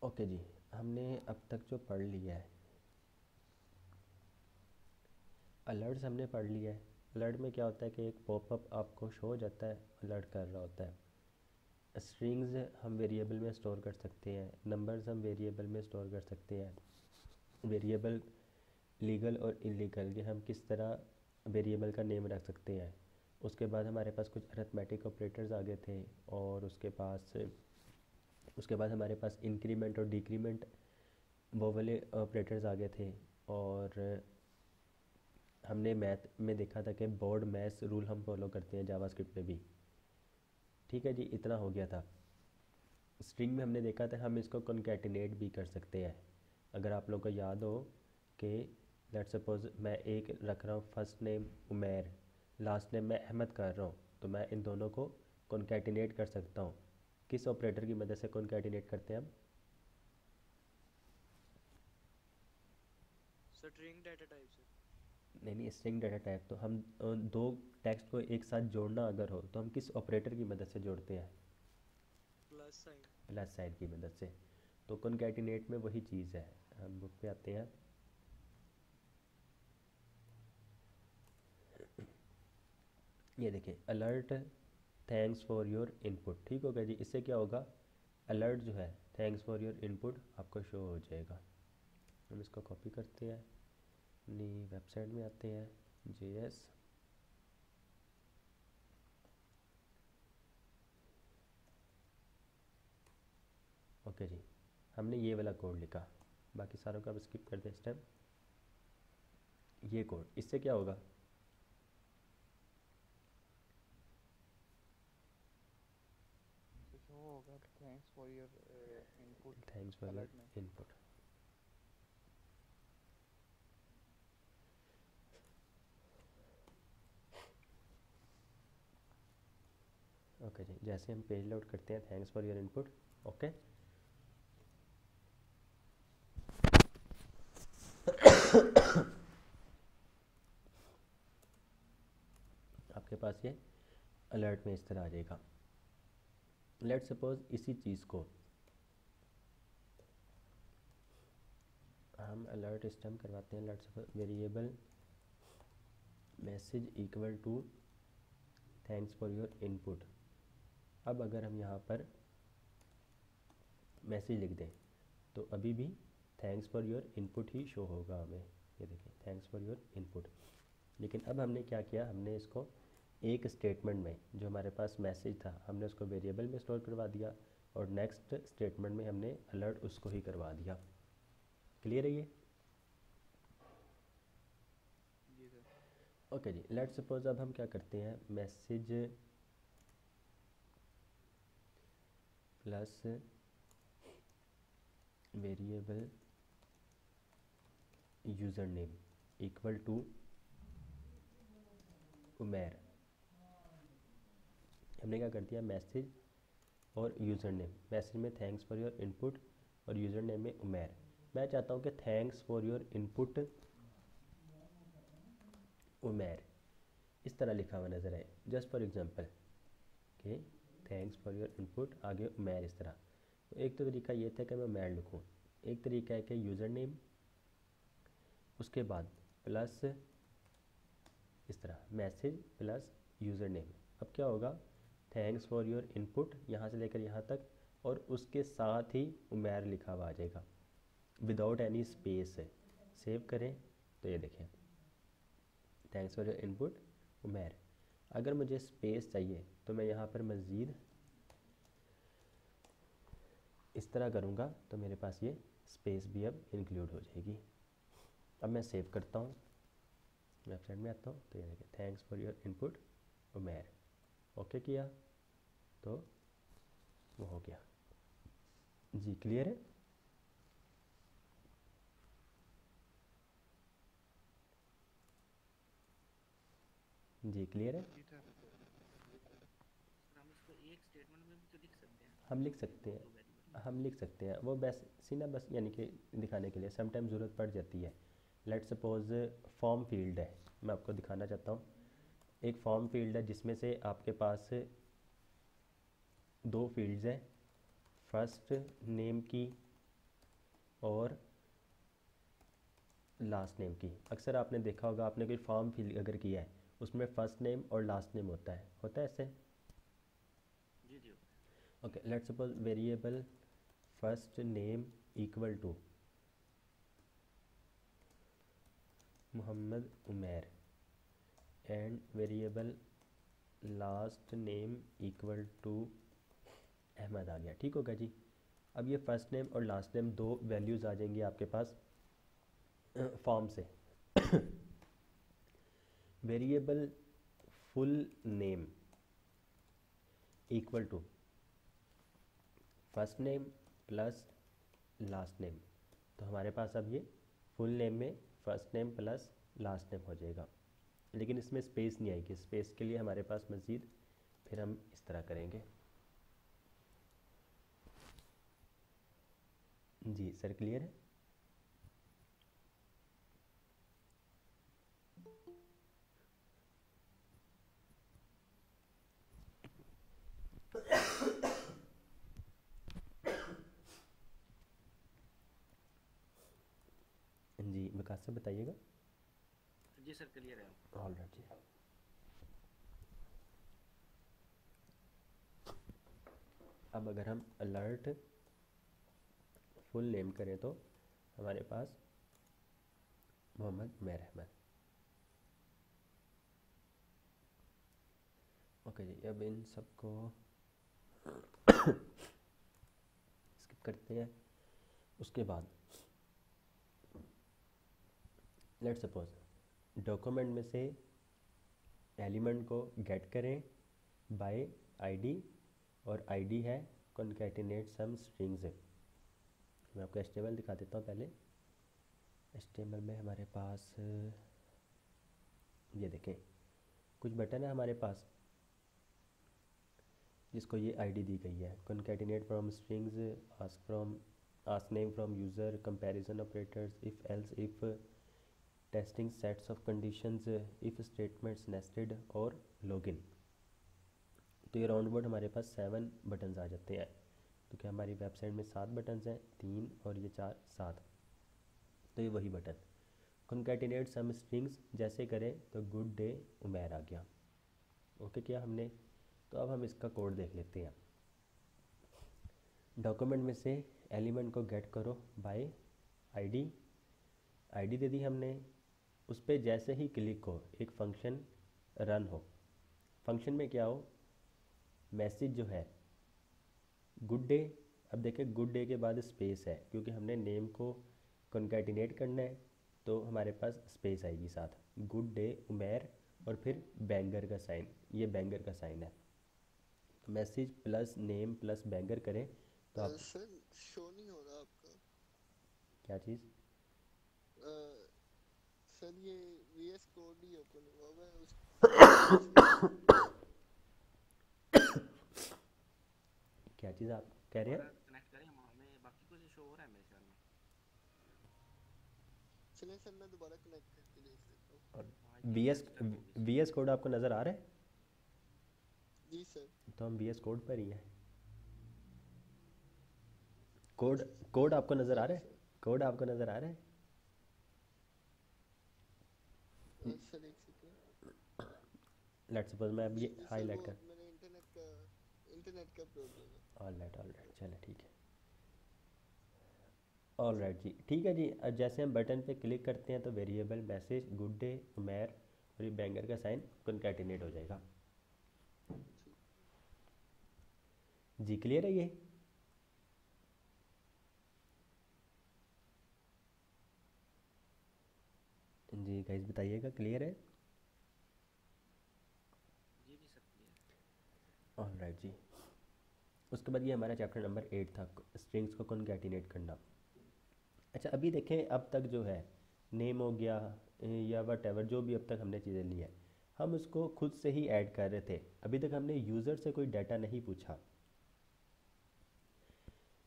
Okay जी, हमने अब तक जो पढ़ लिया है, अलर्ट्स हमने पढ़ लिया है। अलर्ट में क्या होता है कि एक पॉपअप आपको शो हो जाता है, अलर्ट कर रहा होता है। स्ट्रिंग्स हम वेरिएबल में स्टोर कर सकते हैं, नंबर्स हम वेरिएबल में स्टोर कर सकते हैं। वेरिएबल लीगल और इलीगल ये हम किस तरह वेरिएबल का नेम रख सकते हैं। उसके बाद हमारे पास कुछ अरिथमेटिक ऑपरेटर्स आ गए थे, और उसके बाद हमारे पास इंक्रीमेंट और डिक्रीमेंट वो वाले ऑपरेटर्स आ गए थे। और हमने मैथ में देखा था कि बोर्ड मैथ्स रूल हम फॉलो करते हैं जावास्क्रिप्ट में भी। ठीक है जी, इतना हो गया था। स्ट्रिंग में हमने देखा था हम इसको कॉन्कैटिनेट भी कर सकते हैं। अगर आप लोगों को याद हो कि लेट्स सपोज मैं एक रख रहा हूँ, first name Umair, last name मैं अहमद कर रहा हूँ, तो मैं इन दोनों को कॉन्कैटिनेट कर सकता हूँ। किस ऑपरेटर की मदद से कॉन्कैटिनेट करते हैं हम? स्ट्रिंग डाटा टाइप से। नहीं नहीं, स्ट्रिंग डाटा टाइप तो हम दो टेक्स्ट को एक साथ जोड़ना अगर हो तो हम किस ऑपरेटर की मदद से जोड़ते हैं? Plus sign. प्लस साइन की मदद से। तो कॉन्कैटिनेट में वही चीज़ है। हम बुक पे आते हैं। ये देखें, alert thanks for your input. ठीक होगा जी, इससे क्या होगा, अलर्ट जो है थैंक्स फॉर योर इनपुट आपको शो हो जाएगा। हम इसको कॉपी करते हैं, अपनी वेबसाइट में आते हैं, JS। ओके जी, हमने ये वाला कोड लिखा, बाकी सारों का अब स्किप कर दें इस टाइम। ये कोड, इससे क्या होगा, तो शो होगा thanks for your input thanks for your alert में। इनपुट। ओके जी, जैसे हम पेज लोड करते हैं thanks for your input. Okay, आपके पास ये अलर्ट में इस तरह आ जाएगा। लेट सपोज इसी चीज़ को हम अलर्ट इस टाइम करवाते हैं। Let suppose variable message equal to thanks for your input. अब अगर हम यहाँ पर मैसेज लिख दें तो अभी भी thanks for your input he show होगा हमें। ये देखें, थैंक्स फॉर योर इनपुट। लेकिन अब हमने क्या किया, हमने इसको एक स्टेटमेंट में जो हमारे पास मैसेज था हमने उसको वेरिएबल में स्टोर करवा दिया, और नेक्स्ट स्टेटमेंट में हमने अलर्ट उसको ही करवा दिया। क्लियर है ये? जी सर। ओके जी, लेट सपोज अब हम क्या करते हैं, message plus variable user name equal to Umair. हमने क्या कर दिया, मैसेज और यूज़र नेम, मैसेज में थैंक्स फॉर योर इनपुट और यूज़र नेम में उमैर। मैं चाहता हूँ कि thanks for your input Umair इस तरह लिखा हुआ नज़र आए, जस्ट फॉर एग्जांपल कि थैंक्स फॉर योर इनपुट आगे उमैर इस तरह। तो एक तो तरीका ये था कि मैं उमैर लिखूँ, एक तरीका है कि यूज़र नेम उसके बाद प्लस इस तरह मैसेज प्लस यूज़र नेम। अब क्या होगा, थैंक्स फॉर योर इनपुट यहाँ से लेकर यहाँ तक, और उसके साथ ही उमैर लिखा हुआ आ जाएगा विदाउट एनी स्पेस है। सेव करें तो ये देखें, thanks for your input Umair. अगर मुझे स्पेस चाहिए तो मैं यहाँ पर मज़ीद इस तरह करूँगा तो मेरे पास ये स्पेस भी अब इंक्लूड हो जाएगी। अब मैं सेव करता हूँ, वेबसाइट में आता हूँ, तो ये देखिए thanks for your input Umair. Okay किया तो वो हो गया जी। क्लियर है? जी क्लियर है। जी सर। सर हम इसको एक स्टेटमेंट में भी तो लिख सकते हैं, हम लिख दो सकते हैं, दो वेरिएबल। हम लिख सकते हैं, वो बस सी ना, बस यानी कि दिखाने के लिए समटाइम ज़रूरत पड़ जाती है। लेट सपोज फॉर्म फील्ड है, मैं आपको दिखाना चाहता हूँ। एक फॉर्म फील्ड है जिसमें से आपके पास दो फील्ड्स हैं, फर्स्ट नेम की और लास्ट नेम की। अक्सर आपने देखा होगा, आपने कोई फॉर्म फिल अगर किया है उसमें फ़र्स्ट नेम और लास्ट नेम होता है ऐसे। जी जी। Okay, let's suppose variable first name equal to Mohammad Umair and variable last name equal to Ahmad आ गया। ठीक होगा जी। अब ये फर्स्ट नेम और लास्ट नेम दो वैल्यूज़ आ जाएंगी आपके पास फॉर्म से। Variable full name equal to first name plus last name. तो हमारे पास अब ये फुल नेम में first name plus last name हो जाएगा, लेकिन इसमें स्पेस नहीं आएगी। स्पेस के लिए हमारे पास मज़ीद फिर हम इस तरह करेंगे। जी सर, क्लियर है? जी विकास से बताइएगा। जी सर क्लियर है। ऑल राइट जी। अब अगर हम अलर्ट फुल नेम करें तो हमारे पास मोहम्मद उमैर अहमद। ओके जी, अब इन सबको स्किप करते हैं। उसके बाद लेट्स सपोज डॉक्यूमेंट में से एलिमेंट को गेट करें बाय आईडी, और आईडी है कॉन्कैटिनेट सम स्ट्रिंग्स। मैं आपको एचटीएमएल दिखा देता हूँ पहले। एचटीएमएल में हमारे पास ये देखें कुछ बटन है हमारे पास जिसको ये आईडी दी गई है। Concatenate from strings, ask name from user, comparison operators, if else if, testing sets of conditions, if statements, nested और लॉगिन। तो ये राउंड अबाउट हमारे पास 7 बटन्स आ जाते हैं। तो क्या हमारी वेबसाइट में 7 बटन्स हैं, 3 और ये 4, 7। तो ये वही बटन कॉन्कैटिनेट सम स्ट्रिंग्स जैसे करें तो गुड डे उमैर आ गया। ओके किया हमने। तो अब हम इसका कोड देख लेते हैं। डॉक्यूमेंट में से एलिमेंट को गेट करो बाय आईडी, आईडी दे दी हमने। उस पर जैसे ही क्लिक हो एक फंक्शन रन हो। फंक्शन में क्या हो, मैसेज जो है गुड डे। अब देखें गुड डे के बाद स्पेस है क्योंकि हमने नेम को कॉन्कैटिनेट करना है, तो हमारे पास स्पेस आएगी साथ, गुड डे उमैर और फिर बैंगर का साइन। ये बैंगर का साइन है। Message plus name plus banger करें तो आप सर शो नहीं हो रहा आपका। क्या चीज़? सर ये वीएस कोड ही ओपन हुआ हुआ है उस क्या चीज़ आप कह रहे हैं? कनेक्ट करें हमें, बाकी कुछ शो हो रहा है मेरे ख्याल में। चलिए सर मैं दोबारा कनेक्ट करके देख लेता हूँ। और वीएस कोड आपको नज़र आ रहा है? जी सर। तो हम वीएस कोड पर ही हैं। कोड आपको नज़र आ रहा है? कोड आपको नज़र आ रहा है? सर एक सेकंड। लेट्स सपोज मैं अब ये हाईलाइट कर। मेरे इंटरनेट का प्रॉब्लम है। ऑल राइट चलो ठीक है। ऑल राइट जी, ठीक है जी। जैसे हम बटन पे क्लिक करते हैं तो variable message good day Umair और ये बैंगर का साइन कॉन्कैटिनेट हो जाएगा। जी क्लियर है ये? जी गाइस बताइएगा क्लियर है? जी जी सर क्लियर। ऑल राइट जी। उसके बाद ये हमारा चैप्टर नंबर 8 था, स्ट्रिंग्स को कॉन्कैटिनेट करना। अच्छा अभी देखें, अब तक जो है नेम हो गया या वट एवर जो भी अब तक हमने चीज़ें ली है, हम उसको खुद से ही ऐड कर रहे थे। अभी तक हमने यूज़र से कोई डाटा नहीं पूछा।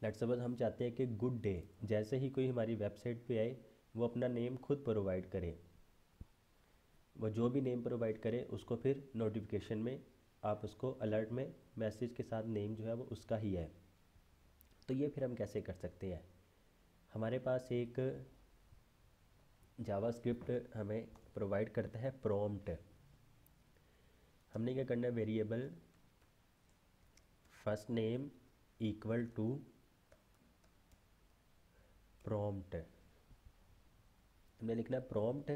लेट्स सपोज हम चाहते हैं कि गुड डे जैसे ही कोई हमारी वेबसाइट पे आए वो अपना नेम खुद प्रोवाइड करे। वो जो भी नेम प्रोवाइड करे उसको फिर नोटिफिकेशन में आप उसको अलर्ट में मैसेज के साथ नेम जो है वो उसका ही है। तो ये फिर हम कैसे कर सकते हैं? हमारे पास एक जावास्क्रिप्ट हमें प्रोवाइड करता है प्रॉम्प्ट। हमने क्या करना है, variable first name equal to prompt. हमने लिखना है प्रॉम्प्ट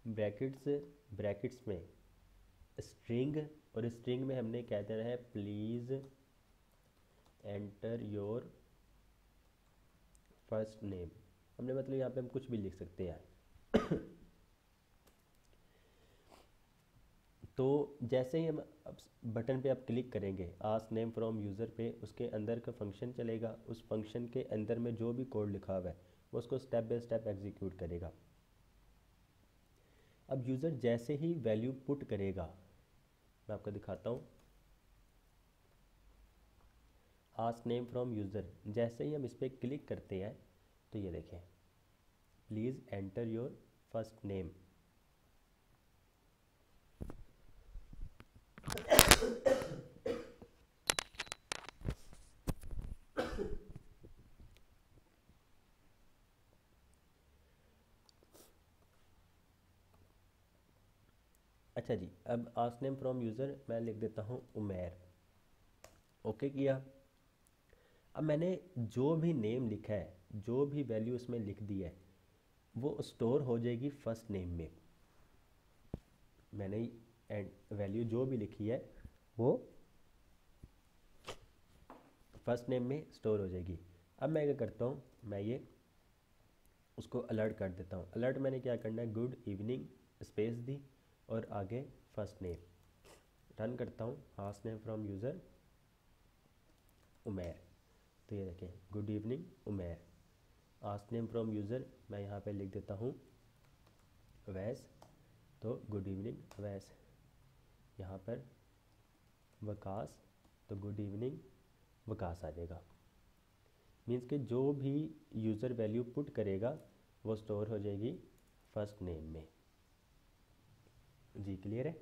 ब्रैकेट्स में स्ट्रिंग, और स्ट्रिंग में हमने क्या देना है, please enter your first name. हमने मतलब यहाँ पे हम कुछ भी लिख सकते हैं। तो जैसे ही हम अब बटन पे आप क्लिक करेंगे आस्क नेम फ्रॉम यूज़र पे, उसके अंदर का फंक्शन चलेगा। उस फंक्शन के अंदर में जो भी कोड लिखा हुआ है वो उसको स्टेप बाय स्टेप एग्जीक्यूट करेगा। अब यूज़र जैसे ही वैल्यू पुट करेगा, मैं आपको दिखाता हूँ, आस्क नेम फ्रॉम यूज़र, जैसे ही हम इस पर क्लिक करते हैं तो ये देखें, please enter your first name. अच्छा जी, अब आस्क नेम फ्रॉम यूज़र मैं लिख देता हूँ उमैर। ओके किया। अब मैंने जो भी नेम लिखा है, जो भी वैल्यू उसमें लिख दी है, वो स्टोर हो जाएगी फर्स्ट नेम में। मैंने वैल्यू जो भी लिखी है वो फर्स्ट नेम में स्टोर हो जाएगी। अब मैं क्या करता हूँ, मैं ये उसको अलर्ट कर देता हूँ। अलर्ट मैंने क्या करना है, गुड इवनिंग स्पेस दी और आगे फर्स्ट नेम। रन करता हूँ, ask name from user Umair. तो ये देखें, good evening Umair. Ask name from user मैं यहाँ पे लिख देता हूँ अवैस, तो गुड इवनिंग अवैस। यहाँ पर वकास, तो गुड इवनिंग वकास आ जाएगा। मीन्स कि जो भी यूज़र वैल्यू पुट करेगा वो स्टोर हो जाएगी फर्स्ट नेम में। जी क्लियर है?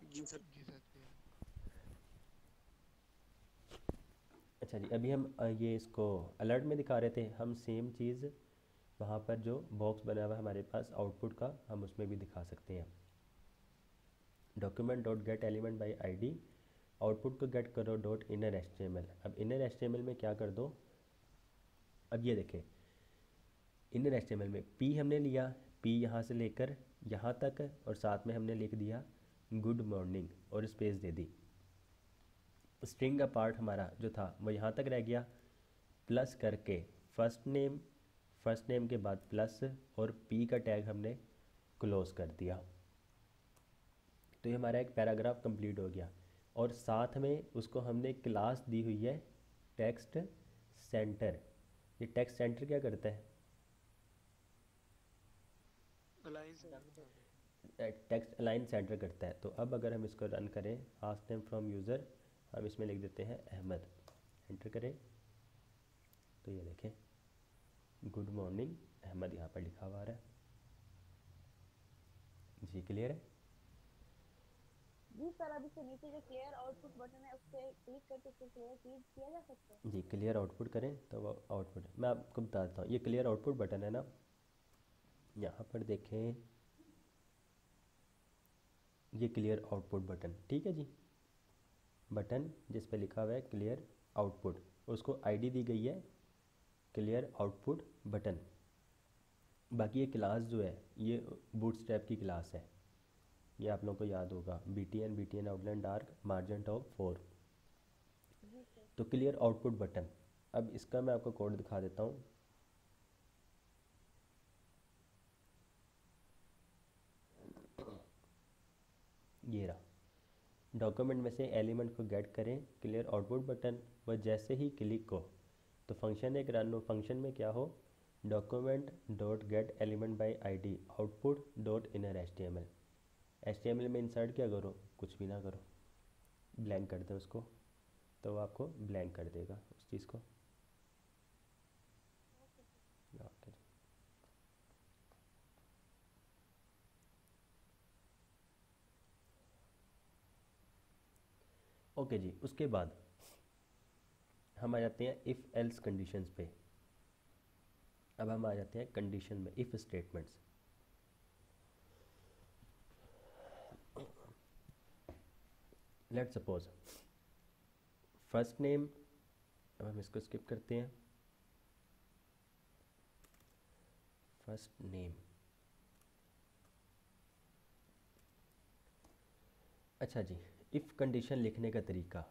जी सर। अच्छा जी, अभी हम ये इसको अलर्ट में दिखा रहे थे, हम सेम चीज़ वहाँ पर जो बॉक्स बना हुआ है हमारे पास आउटपुट का, हम उसमें भी दिखा सकते हैं। Document dot get element by I, output को गेट करो डॉट इनर HTML। अब इनर HTML में क्या कर दो, अब ये देखें, इनर HTML में पी हमने लिया, पी यहाँ से लेकर यहाँ तक, और साथ में हमने लिख दिया गुड मॉर्निंग और स्पेस दे दी। स्ट्रिंग का पार्ट हमारा जो था वो यहाँ तक रह गया, प्लस करके फर्स्ट नेम के बाद प्लस और पी का टैग हमने क्लोज कर दिया। तो ये हमारा एक पैराग्राफ कंप्लीट हो गया। और साथ में उसको हमने क्लास दी हुई है टेक्स्ट सेंटर। ये टेक्स्ट सेंटर क्या करता है, टेक्स्ट अलाइन सेंटर करता है। तो अब अगर हम इसको रन करें, आस्क नेम फ्रॉम यूज़र, हम इसमें लिख देते हैं अहमद, एंटर करें, तो ये देखें गुड मॉर्निंग अहमद यहाँ पर लिखा हुआ है। जी क्लियर है? जी सर, अभी से नीचे जो क्लियर आउटपुट बटन है उस पर क्लिक करके उसको क्लियर किया जा सकता है। जी क्लियर आउटपुट करें तो वो आउटपुट, मैं आपको बता देता हूँ, ये क्लियर आउटपुट बटन है ना, यहाँ पर देखें ये क्लियर आउटपुट बटन, ठीक है जी, बटन जिस पे लिखा हुआ है क्लियर आउटपुट, उसको आईडी दी गई है क्लियर आउटपुट बटन। बाकी ये क्लास जो है ये बूटस्ट्रैप की क्लास है, ये आप लोगों को याद होगा, BTN outline dark margin top 4। तो क्लियर आउटपुट बटन, अब इसका मैं आपको कोड दिखा देता हूँ। ये रहा, डॉक्यूमेंट में से एलिमेंट को गेट करें क्लियर आउटपुट बटन, व जैसे ही क्लिक हो तो फंक्शन एक रन हो। फंक्शन में क्या हो, document dot get element by ID output dot inner HTML में इंसर्ट क्या करो, कुछ भी ना करो, ब्लैंक कर दो उसको, तो वो आपको ब्लैंक कर देगा उस चीज़ को। ओके जी, उसके बाद हम आ जाते हैं इफ़ एल्स कंडीशंस पे। अब हम आ जाते हैं कंडीशन में, if statements. Let suppose first name, अब हम इसको स्किप करते हैं। फर्स्ट नेम, अच्छा जी, इफ़ कंडीशन लिखने का तरीका,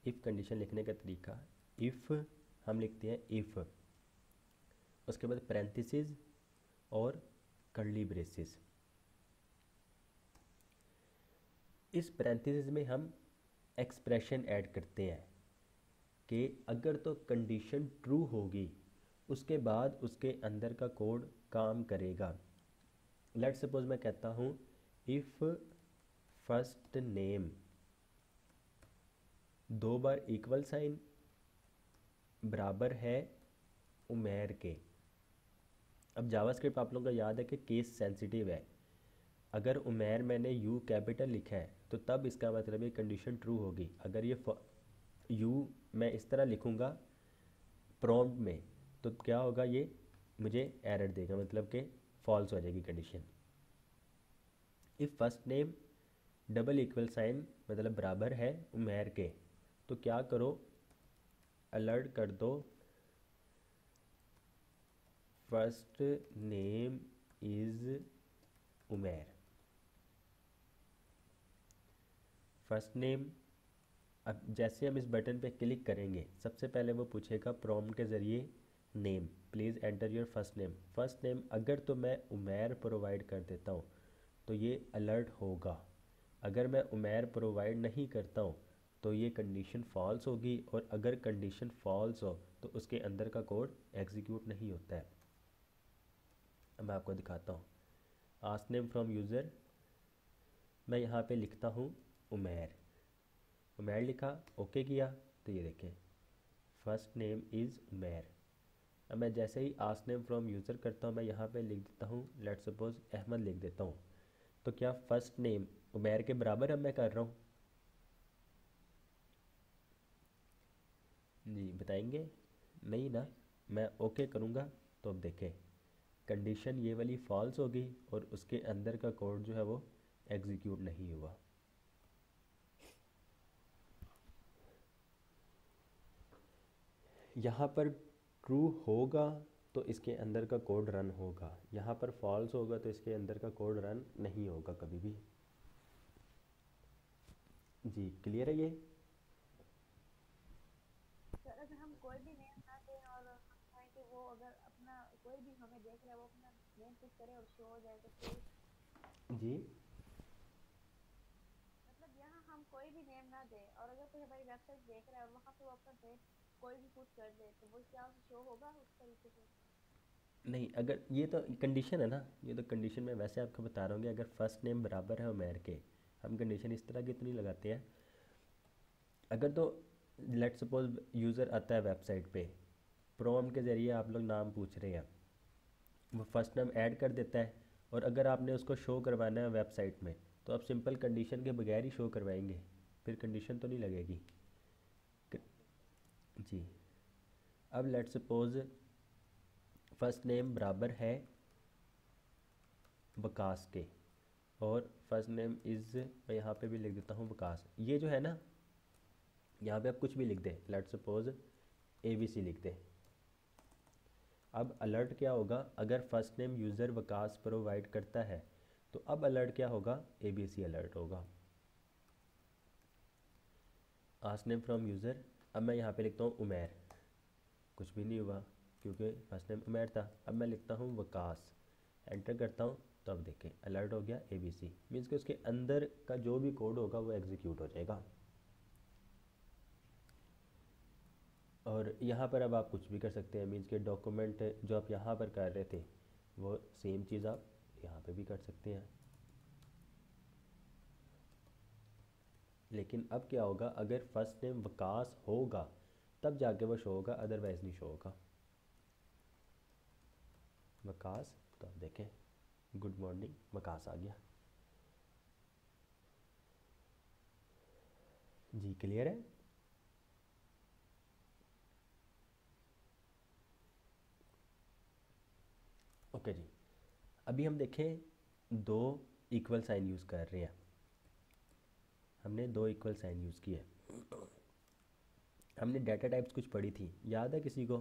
इफ़ कंडीशन लिखने का तरीका, इफ़ हम लिखते हैं इफ़, उसके बाद पैरेंथेसिस और कर्ली ब्रेसेस। इस पैरेंथेसिस में हम एक्सप्रेशन ऐड करते हैं कि अगर तो कंडीशन ट्रू होगी उसके बाद उसके अंदर का कोड काम करेगा। लेट सपोज मैं कहता हूँ इफ़ फर्स्ट नेम, 2 बार इक्वल साइन बराबर है उमेर के। अब जावास्क्रिप्ट आप लोगों को याद है कि केस सेंसिटिव है। अगर उमेर मैंने यू कैपिटल लिखा है तो तब इसका मतलब ये कंडीशन ट्रू होगी। अगर ये यू मैं इस तरह लिखूँगा प्रॉम्प्ट में तो क्या होगा, ये मुझे एरर देगा, मतलब कि फॉल्स हो जाएगी condition. If first name double equal sign मतलब बराबर है उमेर के, तो क्या करो, अलर्ट कर दो first name is Umair. First name, अब जैसे हम इस बटन पे क्लिक करेंगे सबसे पहले वो पूछेगा प्रॉम्प्ट के ज़रिए name, please enter your first name. First name अगर तो मैं उमेर प्रोवाइड कर देता हूँ तो ये अलर्ट होगा। अगर मैं उमेर प्रोवाइड नहीं करता हूँ तो ये कंडीशन फॉल्स होगी, और अगर कंडीशन फॉल्स हो तो उसके अंदर का कोड एग्जीक्यूट नहीं होता है। अब मैं आपको दिखाता हूँ। आस्क नेम फ्रॉम यूज़र, मैं यहाँ पे लिखता हूँ उमेर, उमेर लिखा, ओके किया, तो ये देखें फर्स्ट नेम इज़ उमेर। अब मैं जैसे he ask name from user करता हूँ मैं यहाँ पे लिख देता हूँ लेट सपोज अहमद लिख देता हूँ, तो क्या फर्स्ट नेम उमेर के बराबर अब मैं कर रहा हूँ? जी बताएंगे? नहीं ना। मैं ओके करूँगा तो अब देखें कंडीशन ये वाली फॉल्स होगी और उसके अंदर का कोड जो है वो एग्जीक्यूट नहीं हुआ। यहाँ पर ट्रू होगा तो इसके अंदर का कोड रन होगा, यहाँ पर फॉल्स होगा तो इसके अंदर का कोड रन नहीं होगा कभी भी। जी क्लियर है ये? सर अगर हम कोई भी नेम ना दें और हम चाहें कि वो अगर अपना कोई भी हमें देख रहा है वो अपना नेम पुश करे और शो हो जाए तो फिर जी मतलब यहाँ हम कोई भी नेम ना दें और अगर कोई हमारी वेबसाइट देख रहा है और वहाँ पे वो अपना नेम कोई भी पुश कर दे तो वो क्या शो होगा उस तरीके से? नहीं, अगर ये तो कंडीशन है ना, ये तो कंडीशन मैं वैसे आपको बता रहा हूँ कि अगर फर्स्ट नेम बराबर है उमेर के, हम कंडीशन इस तरह की तो नहीं लगाते हैं। अगर तो लेट सपोज यूज़र आता है वेबसाइट पे, प्रॉम्प्ट के ज़रिए आप लोग नाम पूछ रहे हैं, वो फर्स्ट नेम ऐड कर देता है, और अगर आपने उसको शो करवाना है वेबसाइट में तो आप सिंपल कंडीशन के बगैर ही शो करवाएंगे, फिर कंडीशन तो नहीं लगेगी। जी अब लेट सपोज फर्स्ट नेम बराबर है वकास के, और फर्स्ट नेम इज़, मैं यहाँ पे भी लिख देता हूँ वकास। ये जो है ना, यहाँ पे आप कुछ भी लिख दें, लेट सपोज ABC लिख दें। अब अलर्ट क्या होगा, अगर first name user Waqas provide करता है तो अब अलर्ट क्या होगा, ABC अलर्ट होगा। आस्क नेम फ्रॉम यूज़र, अब मैं यहाँ पे लिखता हूँ उमेर, कुछ भी नहीं हुआ क्योंकि फर्स्ट नेम उमेर था। अब मैं लिखता हूँ वकास, एंटर करता हूँ तो अब देखें अलर्ट हो गया ABC, मीन्स कि उसके अंदर का जो भी कोड होगा वो एग्जीक्यूट हो जाएगा। और यहाँ पर अब आप कुछ भी कर सकते हैं, मीन्स के डॉक्यूमेंट जो आप यहाँ पर कर रहे थे वो सेम चीज़ आप यहाँ पे भी कर सकते हैं। लेकिन अब क्या होगा, अगर फर्स्ट नेम वकास होगा तब जाके वो शो होगा, अदरवाइज़ नहीं शो होगा। वकास, तो अब देखें गुड मॉर्निंग वकास आ गया। जी क्लियर है? ओके जी, अभी हम देखें दो इक्वल साइन यूज़ कर रहे हैं। हमने दो इक्वल साइन यूज़ किए। हमने डाटा टाइप्स कुछ पढ़ी थी, याद है किसी को?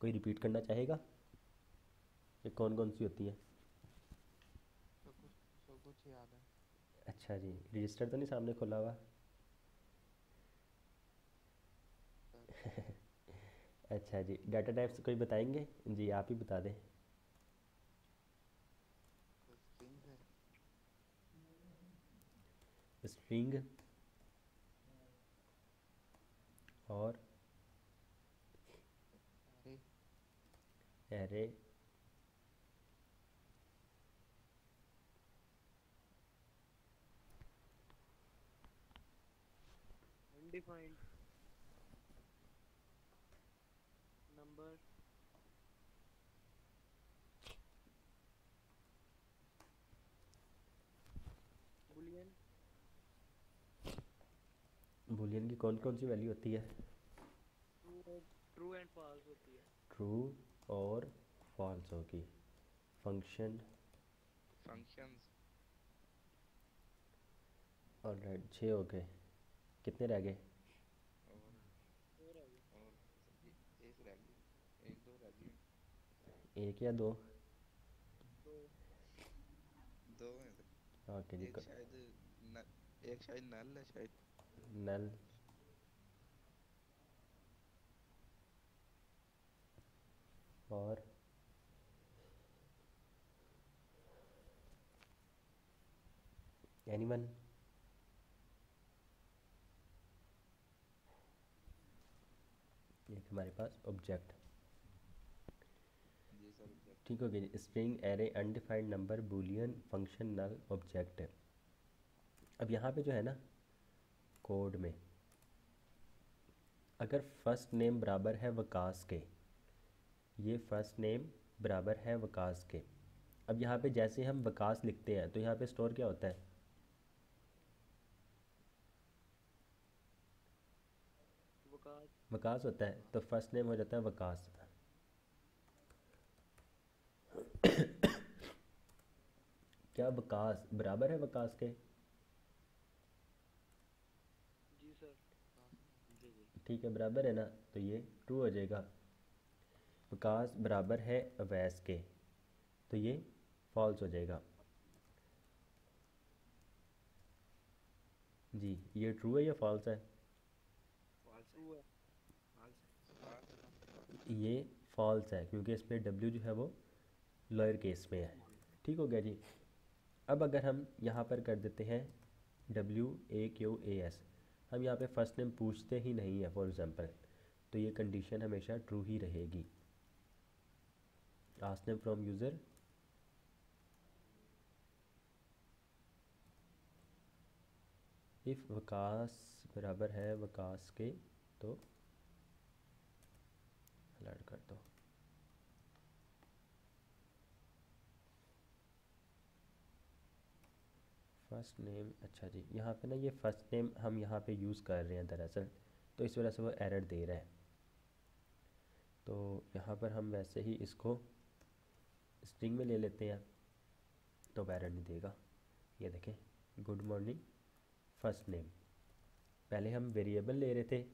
कोई रिपीट करना चाहेगा? ये कौन कौन सी होती हैं? सब कुछ याद है। अच्छा जी, रजिस्टर तो नहीं सामने खोला हुआ? अच्छा जी, डाटा टाइप्स कोई बताएंगे? जी आप ही बता दें। तो स्ट्रिंग है। स्ट्रिंग और अरे array undefined number Boolean Boolean की कौन कौन सी वैल्यू होती है? ट्रू एंड फॉल्स होती है। ट्रू और फॉल्स होगी। फंक्शन फंक्शंस और राइट 6 हो गए, कितने रह गए? और और आ गया और एक रह गई, एक दो रह गई। एक या दो? तो दो हैं सर। ओके जी, एक शायद न, एक शायद नल है शायद। नल और एनीवन? एक हमारे पास ऑब्जेक्ट। जी सर ऑब्जेक्ट। ठीक हो गया जी, string array undefined number boolean function null object. अब यहाँ पे जो है ना कोड में, अगर फर्स्ट नेम बराबर है वकास के, ये फर्स्ट नेम बराबर है वकास के। अब यहाँ पे जैसे हम वकास लिखते हैं तो यहाँ पे स्टोर क्या होता है? वकास वकास होता है, तो फर्स्ट नेम हो जाता है वकास। क्या वकास बराबर है वकास के? जी सर। जी जी। ठीक है, बराबर है ना, तो ये ट्रू हो जाएगा। वकास बराबर है अवैस के, तो ये फॉल्स हो जाएगा। जी, ये ट्रू है या फॉल्स है? फॉल्स है। ट्रू है। फॉल्स है। फाल्स है सर। ये फॉल्स है क्योंकि इसमें डब्ल्यू जो है वो लोअर केस में है। ठीक हो गया जी। अब अगर हम यहाँ पर कर देते हैं WAQAS, हम यहाँ पे फर्स्ट नेम पूछते ही नहीं है फॉर एग्जांपल, तो ये कंडीशन हमेशा ट्रू ही रहेगी। Last name from user if Waqas बराबर है वकास के तो अलर्ट कर दो। फर्स्ट नेम, अच्छा जी, यहाँ पे ना ये फर्स्ट नेम हम यहाँ पे यूज़ कर रहे हैं दरअसल, तो इस वजह से वो एरर दे रहा है। तो यहाँ पर हम वैसे ही इसको स्ट्रिंग में ले लेते हैं तो एरर नहीं देगा। ये देखें, गुड मॉर्निंग फर्स्ट नेम। पहले हम वेरिएबल ले रहे थे,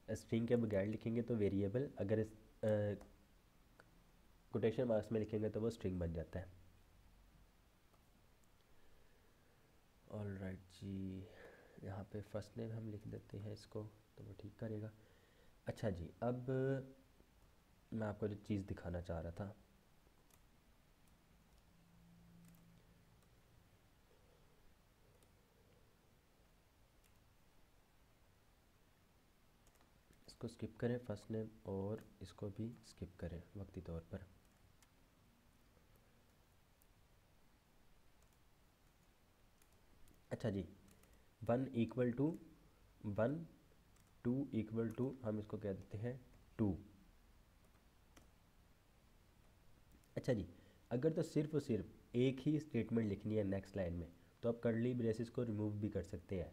स्ट्रिंग के बगैर लिखेंगे तो वेरिएबल, अगर इस कोटेशन मार्क्स में लिखेंगे तो वो स्ट्रिंग बन जाता है। ऑल राइट जी, यहाँ पे फर्स्ट नेम हम लिख देते हैं इसको, तो वो ठीक करेगा। अच्छा जी, अब मैं आपको जो चीज़ दिखाना चाह रहा था, इसको स्किप करें फर्स्ट नेम, और इसको भी स्किप करें वक्ती तौर पर। अच्छा जी, 1 इक्वल टू 1, 2 इक्वल टू, हम इसको कह देते हैं 2। अच्छा जी, अगर तो सिर्फ और सिर्फ एक ही स्टेटमेंट लिखनी है नेक्स्ट लाइन में, तो आप कर्ली ब्रेसेस को रिमूव भी कर सकते हैं।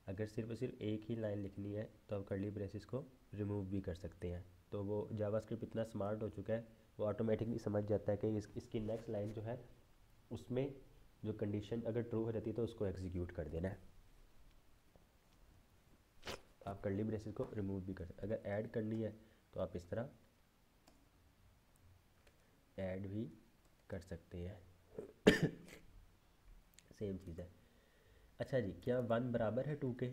अगर सिर्फ और सिर्फ एक ही लाइन लिखनी है तो आप कर्ली ब्रेसेस को रिमूव भी कर सकते हैं। तो वो जावास्क्रिप्ट इतना स्मार्ट हो चुका है, वो ऑटोमेटिकली समझ जाता है कि इसकी नेक्स्ट लाइन जो है उसमें जो कंडीशन अगर ट्रू हो जाती है तो उसको एग्जीक्यूट कर देना है। आप कर्ली ब्रेसेस को रिमूव भी कर सकते। अगर ऐड करनी है तो आप इस तरह ऐड भी कर सकते हैं। सेम चीज़ है। अच्छा जी, क्या 1 बराबर है 2 के?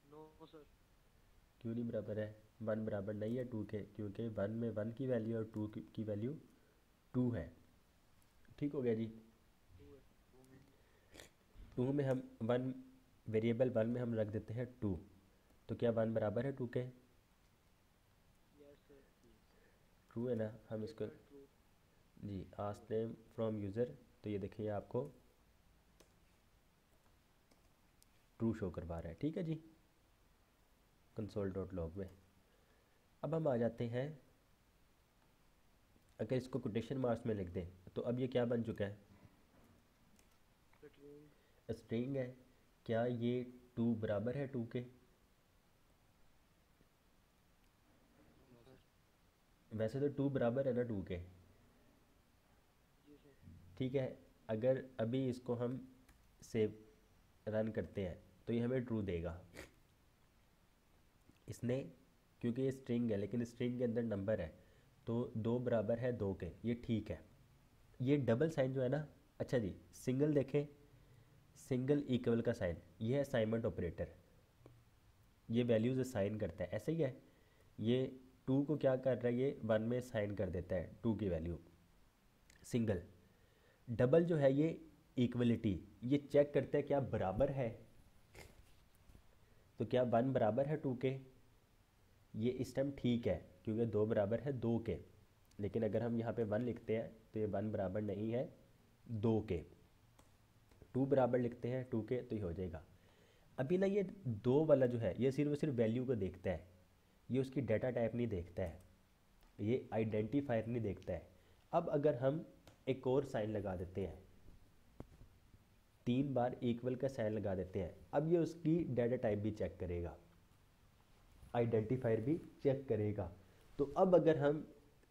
No sir. क्यों नहीं बराबर है? 1 बराबर नहीं है 2 के, क्योंकि 1 में 1 की वैल्यू और 2 की वैल्यू 2 है। ठीक हो गया जी। 2 में हम 1 वेरिएबल 1 में हम रख देते हैं 2, तो क्या 1 बराबर है 2 के? Yes sir. ट्रू है ना? हम इसको ट्रू। जी आस्क नेम फ्रॉम यूज़र, तो ये देखिए आपको ट्रू शो करवा रहा है। ठीक है जी, console.log में। अब हम आ जाते हैं, अगर इसको कोटेशन मार्क्स में लिख दें तो अब ये क्या बन चुका है? स्ट्रिंग है। क्या ये 2 बराबर है 2 के? वैसे तो 2 बराबर है ना 2 के। ठीक है, अगर अभी इसको हम सेव रन करते हैं तो ये हमें ट्रू देगा। इसने, क्योंकि ये स्ट्रिंग है लेकिन स्ट्रिंग के अंदर नंबर है, तो 2 बराबर है 2 के, ये ठीक है। ये डबल साइन जो है ना, अच्छा जी सिंगल देखें, सिंगल इक्वल का साइन, ये है असाइनमेंट ऑपरेटर, ये वैल्यूज असाइन करता है, ऐसे ही है। ये 2 को क्या कर रहा है, ये 1 में साइन कर देता है 2 की वैल्यू। सिंगल। डबल जो है ये इक्वलिटी, ये चेक करता है क्या बराबर है, तो क्या 1 बराबर है 2 के? ये इस टाइम ठीक है क्योंकि 2 बराबर है 2 के, लेकिन अगर हम यहाँ पे 1 लिखते हैं तो ये 1 बराबर नहीं है 2 के। 2 बराबर लिखते हैं 2 के तो ये हो जाएगा। अभी ना ये 2 वाला जो है ये सिर्फ और सिर्फ वैल्यू को देखता है, ये उसकी डाटा टाइप नहीं देखता है, ये आइडेंटिफायर नहीं देखता है। अब अगर हम एक और साइन लगा देते हैं, 3 बार इक्वल का साइन लगा देते हैं, अब ये उसकी डाटा टाइप भी चेक करेगा, आइडेंटिफायर भी चेक करेगा। तो अब अगर हम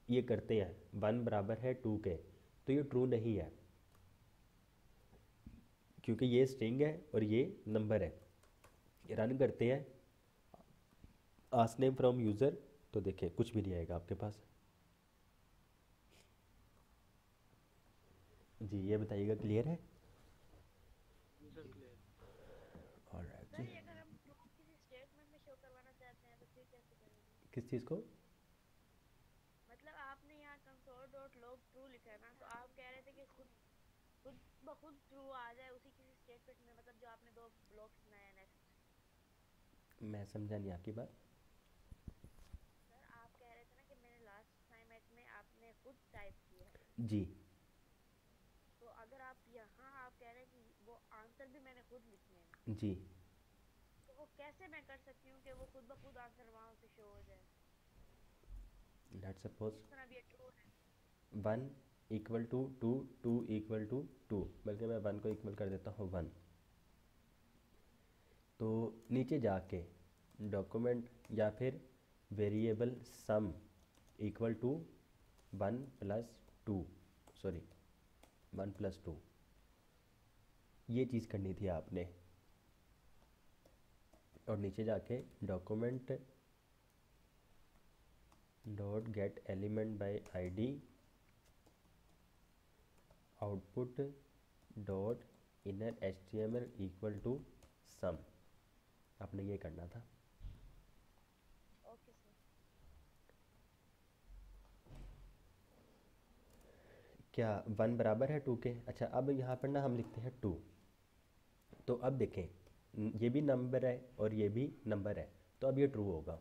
ये करते हैं 1 बराबर है 2 के, तो ये ट्रू नहीं है क्योंकि ये स्ट्रिंग है और ये नंबर है। रन करते हैं आस्क नेम फ्रॉम यूज़र, तो देखिए कुछ भी नहीं आएगा आपके पास। जी ये बताइएगा, क्लियर है? Sir clear. ऑलराइट सर जी। ये अगर हम ट्रू किसी स्टेटमेंट में शो करवाना चाहते हैं तो फिर कैसे करेंगे? किस चीज़ को? मतलब आपने यहाँ console.log true लिखा है ना, तो आप कह रहे थे कि खुद खुद ब खुद ट्रू आ जाए उसी किसी स्टेटमेंट में, मतलब जो आपने 2 ब्लॉक्स बनाए हैं नेक्स्ट। मैं समझा नहीं आपकी बात। सर आप कह रहे थे ना कि मैंने लास्ट असाइनमेंट में आपने खुद टाइप किया है, जी तो अगर आप यहाँ आप कह रहे हैं कि वो आंसर भी मैंने खुद लिखने हैं, जी। तो वो कैसे मैं कर सकती हूँ कि वो खुद ब खुद आंसर वहाँ पे शो हो जाए? लेट्स सपोज जिस तरह भी ये ट्रू है। 1 इक्वल टू 2, 2 इक्वल टू 2, बल्कि मैं 1 को इक्वल कर देता हूँ 1। तो नीचे जाके डॉक्यूमेंट या फिर variable sum equal to 1 plus 2, sorry 1 plus 2, ये चीज़ करनी थी आपने। और नीचे जाके document dot get element by ID output dot inner HTML equal to sum, आपने ये करना था। Okay sir. क्या 1 बराबर है 2 के? अच्छा अब यहाँ पर ना हम लिखते हैं 2, तो अब देखें ये भी नंबर है और ये भी नंबर है, तो अब ये ट्रू होगा।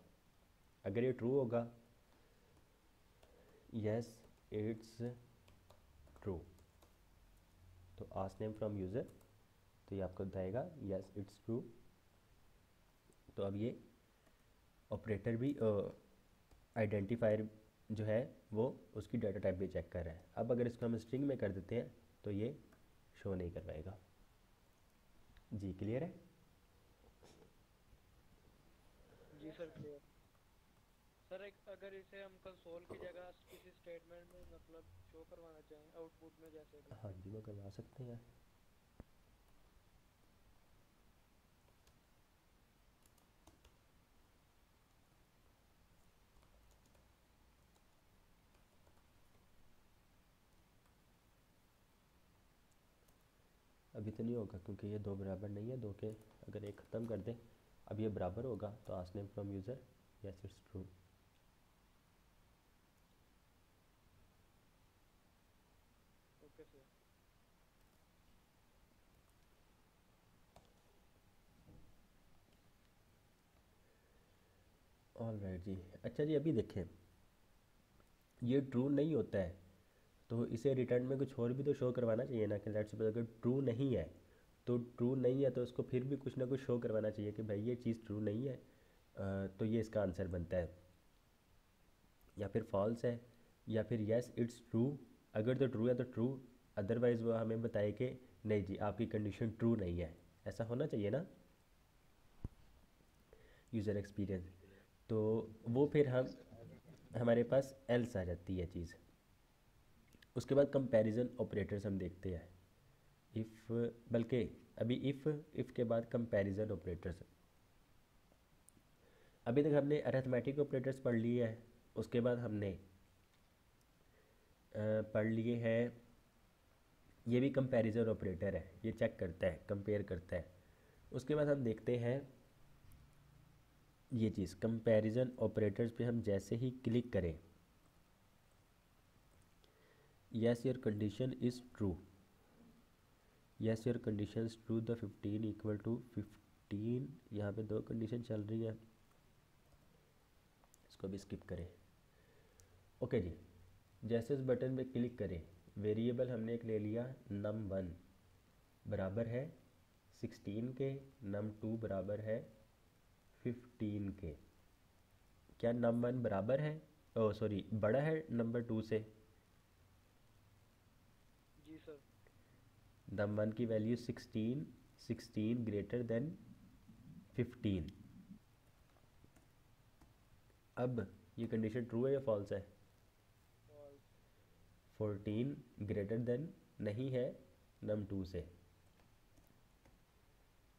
अगर ये ट्रू होगा, यस इट्स ट्रू, तो आस्क नेम फ्रॉम यूज़र, तो ये आपको बताएगा यस इट्स ट्रू। तो अब ये ऑपरेटर भी आइडेंटिफायर जो है वो उसकी डाटा टाइप भी चेक कर रहा है। अब अगर इसको हम स्ट्रिंग में कर देते हैं तो ये शो नहीं करवाएगा। जी क्लियर है? जी सर क्लियर। सर एक अगर इसे हम कंसोल की जगह किसी स्टेटमेंट में मतलब शो करवाना चाहें आउटपुट में जैसे भी। हाँ जी वो करवा सकते हैं। अभी तो नहीं होगा क्योंकि ये दो बराबर नहीं है, दो के अगर एक ख़त्म कर दें, अब ये बराबर होगा तो ask name from user yes it's true. Okay sir. All right जी। अच्छा जी अभी देखें, ये ट्रू नहीं होता है तो इसे रिटर्न में कुछ और भी तो शो करवाना चाहिए ना, कि लेट्स सपोज अगर ट्रू नहीं है तो ट्रू नहीं है तो उसको फिर भी कुछ ना कुछ शो करवाना चाहिए कि भाई ये चीज़ ट्रू नहीं है, तो ये इसका आंसर बनता है, या फिर फॉल्स है, या फिर यस इट्स ट्रू। अगर तो ट्रू है तो ट्रू, अदरवाइज़ वो हमें बताए कि नहीं जी आपकी कंडीशन ट्रू नहीं है। ऐसा होना चाहिए ना यूज़र एक्सपीरियंस। तो वो फिर हम हमारे पास एल्स आ जाती है चीज़। उसके बाद कंपैरिजन ऑपरेटर्स हम देखते हैं। इफ़, बल्कि अभी इफ़ के बाद कंपैरिजन ऑपरेटर्स। अभी तक हमने अरिथमेटिक ऑपरेटर्स पढ़ लिए हैं, उसके बाद हमने पढ़ लिए हैं, ये भी कंपैरिजन ऑपरेटर है, ये चेक करता है, कंपेयर करता है। उसके बाद हम देखते हैं ये चीज़ कंपैरिजन ऑपरेटर्स पे हम जैसे ही क्लिक करें, yes your condition is true, yes your condition is true the 15 equal to 15, यहाँ पे दो कंडीशन चल रही है, इसको भी स्किप करें। ओके जी, जैसे इस बटन पे क्लिक करें, वेरिएबल हमने एक ले लिया num1 बराबर है 16 के, num2 बराबर है 15 के। क्या num1 बराबर है, ओ सॉरी बड़ा है नंबर 2 से? जी सर। num1 की वैल्यू 16, 16 ग्रेटर देन 15। अब ये कंडीशन ट्रू है या फॉल्स है? फॉल्स। 14 ग्रेटर देन नहीं है num2 से,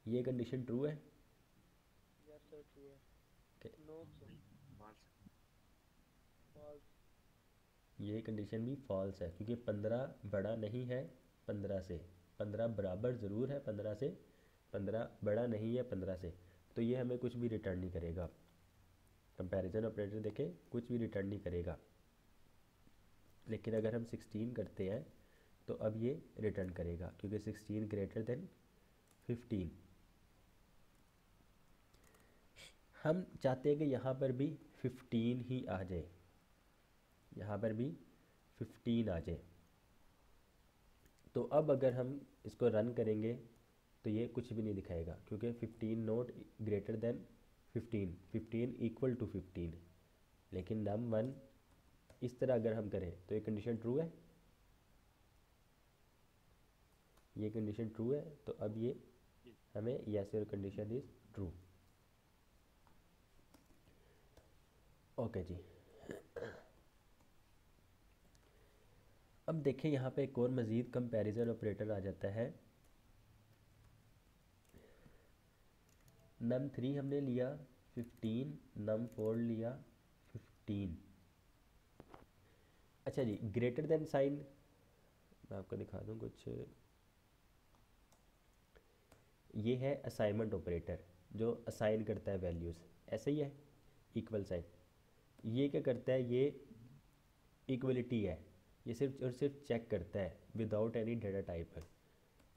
ये कंडीशन ट्रू है? यस सर ट्रू है। Okay. No sir false. False. ये कंडीशन भी फॉल्स है क्योंकि 15 बड़ा नहीं है 15 से, 15 बराबर ज़रूर है 15 से, 15 बड़ा नहीं है 15 से, तो ये हमें कुछ भी रिटर्न नहीं करेगा। कंपैरिजन ऑपरेटर देखें कुछ भी रिटर्न नहीं करेगा। लेकिन अगर हम 16 करते हैं तो अब ये रिटर्न करेगा क्योंकि 16 ग्रेटर देन 15। हम चाहते हैं कि यहाँ पर भी 15 ही आ जाए, यहाँ पर भी 15 आ जाए। तो अब अगर हम इसको रन करेंगे तो ये कुछ भी नहीं दिखाएगा क्योंकि 15 not greater than 15, 15 equal to 15। लेकिन num1 इस तरह अगर हम करें तो ये कंडीशन ट्रू है, ये कंडीशन ट्रू है, तो अब ये हमें yes your condition is true. Okay जी। अब देखें यहाँ पे एक और मज़ीद कंपैरिजन ऑपरेटर आ जाता है। num3 हमने लिया 15, num4 लिया 15। अच्छा जी, ग्रेटर देन साइन मैं आपको दिखा दूँ कुछ, ये है असाइनमेंट ऑपरेटर जो असाइन करता है वैल्यूज़, ऐसे ही है इक्वल साइन। ये क्या करता है, ये इक्वलिटी है, ये सिर्फ और सिर्फ चेक करता है विदाउट एनी डेटा टाइप।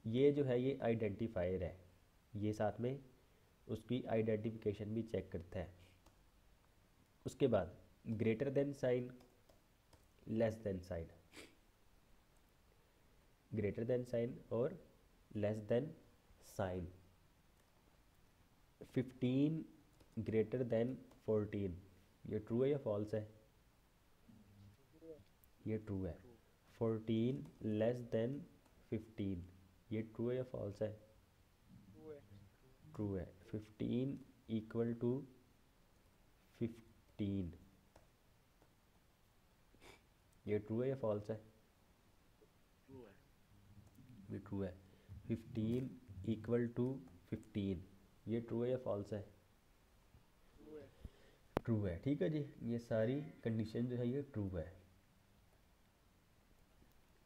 ये जो है ये आइडेंटिफायर है, ये साथ में उसकी आइडेंटिफिकेशन भी चेक करता है। उसके बाद greater than sign, less than sign, greater than sign और less than sign. 15 greater than 14, ये ट्रू है या फॉल्स है? ये ट्रू है। 14 लेस देन 15, ये ट्रू है या फॉल्स है? ट्रू है। ट्रू है। 15 इक्वल टू 15, ये ट्रू है या फॉल्स है? ट्रू है। ये ट्रू है। 15 इक्वल टू 15, ये ट्रू है या फॉल्स है? ट्रू है। ट्रू है। ठीक है जी, ये सारी कंडीशन जो है ये ट्रू है।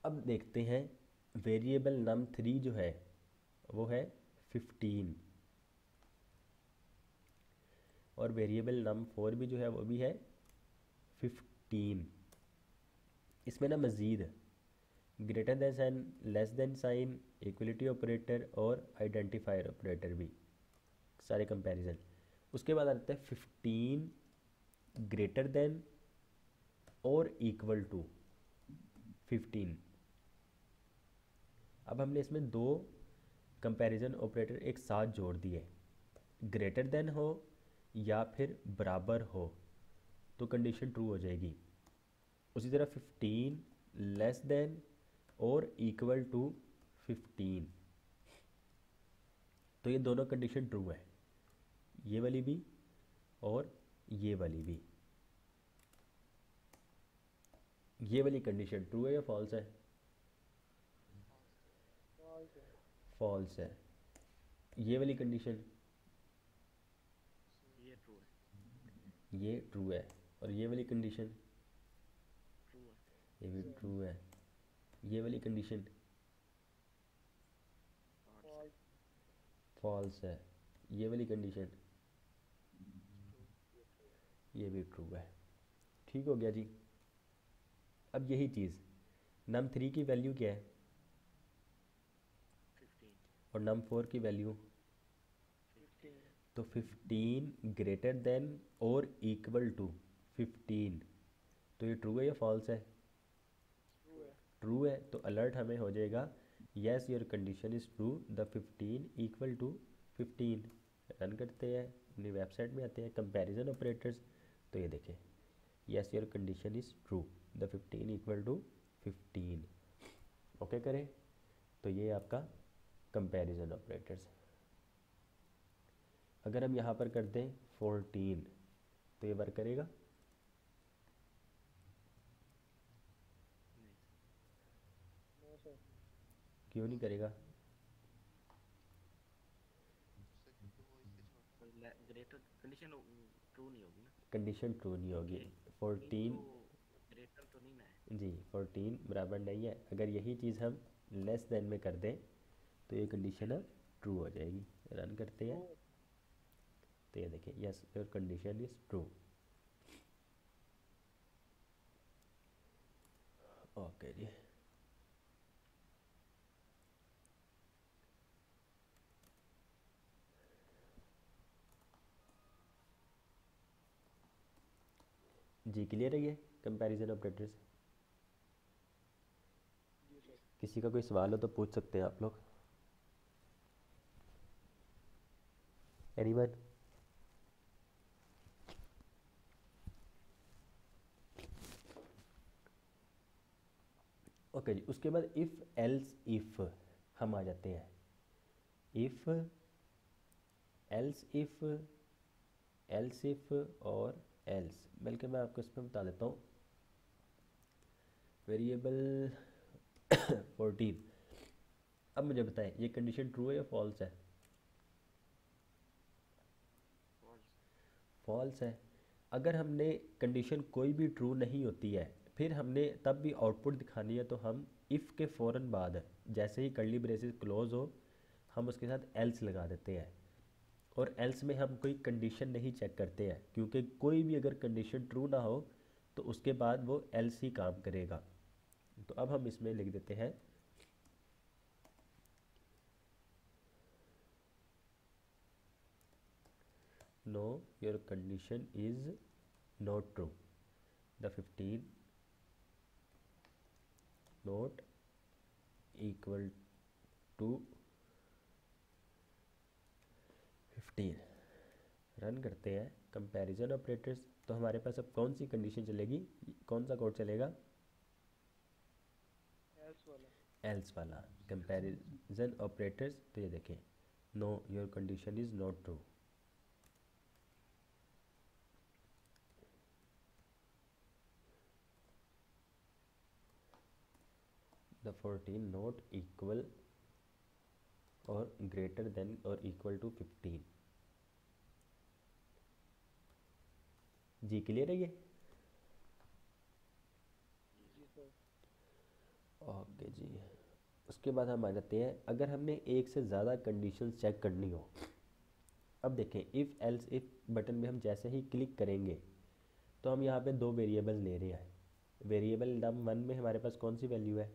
अब देखते हैं वेरिएबल num3 जो है वो है 15 और वेरिएबल num4 भी जो है वो भी है 15। इसमें ना मज़ीद greater than sign, less than sign, equality operator और आइडेंटिफायर ऑपरेटर भी सारे कंपैरिजन। उसके बाद आता है 15 ग्रेटर देन और इक्वल टू 15। अब हमने इसमें दो कंपैरिजन ऑपरेटर एक साथ जोड़ दिए, ग्रेटर देन हो या फिर बराबर हो तो कंडीशन ट्रू हो जाएगी। उसी तरह 15 लेस देन और इक्वल टू 15, तो ये दोनों कंडीशन ट्रू है, ये वाली भी और ये वाली भी। ये वाली कंडीशन ट्रू है या फॉल्स है? फॉल्स है। फॉल्स है। ये वाली कंडीशन, ये ट्रू है। ये ट्रू है। और ये वाली कंडीशन, ट्रू है। ये भी ट्रू है। ये वाली कंडीशन फॉल्स। फॉल्स है। ये वाली कंडीशन, ये भी ट्रू है। ठीक हो गया जी। अब यही चीज़ num3 की वैल्यू क्या है 15। और num4 की वैल्यू, 15। तो 15 ग्रेटर देन और इक्वल टू 15, तो ये ट्रू है या फॉल्स है? ट्रू है। ट्रू है। तो अलर्ट हमें हो जाएगा yes your condition is true, the 15 equal to 15। Run करते हैं, अपनी वेबसाइट में आते हैं कंपैरिजन ऑपरेटर्स, तो ये देखें yes your condition is true, the 15 equal to 15। Okay करें, तो ये आपका कंपैरिजन ऑपरेटर्स। अगर हम यहाँ पर कर दें 14 तो ये वर्क करेगा? नहीं नो सर। क्यों नहीं करेगा? उससे क्योंकि वो इससे छोटा कोई ग्रेटर कंडीशन ट्रू नहीं होगी ना, कंडीशन ट्रू नहीं होगी। क्योंकि 14 ग्रेटर तो नहीं ना है। जी 14 बराबर नहीं है। अगर यही चीज़ हम लेस देन में कर दें तो ये कंडीशन अब ट्रू हो जाएगी। रन करते हैं, तो ये देखिए yes your condition is true. Okay जी। जी क्लियर है ये कंपैरिजन ऑपरेटर्स? जी सर। किसी का कोई सवाल हो तो पूछ सकते हैं आप लोग। एनीवन? ओके जी। उसके बाद इफ़ एल्स इफ़ हम आ जाते हैं। If else if, else if और एल्स, बल्कि मैं आपको इसमें बता देता हूँ वेरिएबल 14। अब मुझे बताएं ये कंडीशन ट्रू है या फॉल्स है? फॉल्स। फॉल्स है। अगर हमने कंडीशन कोई भी ट्रू नहीं होती है फिर हमने तब भी आउटपुट दिखानी है, तो हम इफ़ के फ़ौरन बाद जैसे ही कर्ली ब्रेसेस क्लोज हो हम उसके साथ एल्स लगा देते हैं। और एल्स में हम कोई कंडीशन नहीं चेक करते हैं, क्योंकि कोई भी अगर कंडीशन ट्रू ना हो तो उसके बाद वो एल्स ही काम करेगा। तो अब हम इसमें लिख देते हैं no your condition is not true, the 15 not equal to 15। Run करते हैं कंपैरिजन ऑपरेटर्स, तो हमारे पास अब कौन सी कंडीशन चलेगी, कौन सा कोड चलेगा? एल्स वाला। एल्स वाला। कंपैरिजन ऑपरेटर्स, तो ये देखें no your condition is not true. The 14 not equal और ग्रेटर देन और इक्वल टू 15। जी क्लियर है ये? जी सर। ओके जी। उसके बाद हम आ जाते हैं, अगर हमने एक से ज़्यादा कंडीशन चेक करनी हो। अब देखें इफ़ एल्स इफ़ बटन में हम जैसे ही क्लिक करेंगे तो हम यहाँ पे दो वेरिएबल ले रहे हैं। वेरिएबल नम वन में हमारे पास कौन सी वैल्यू है?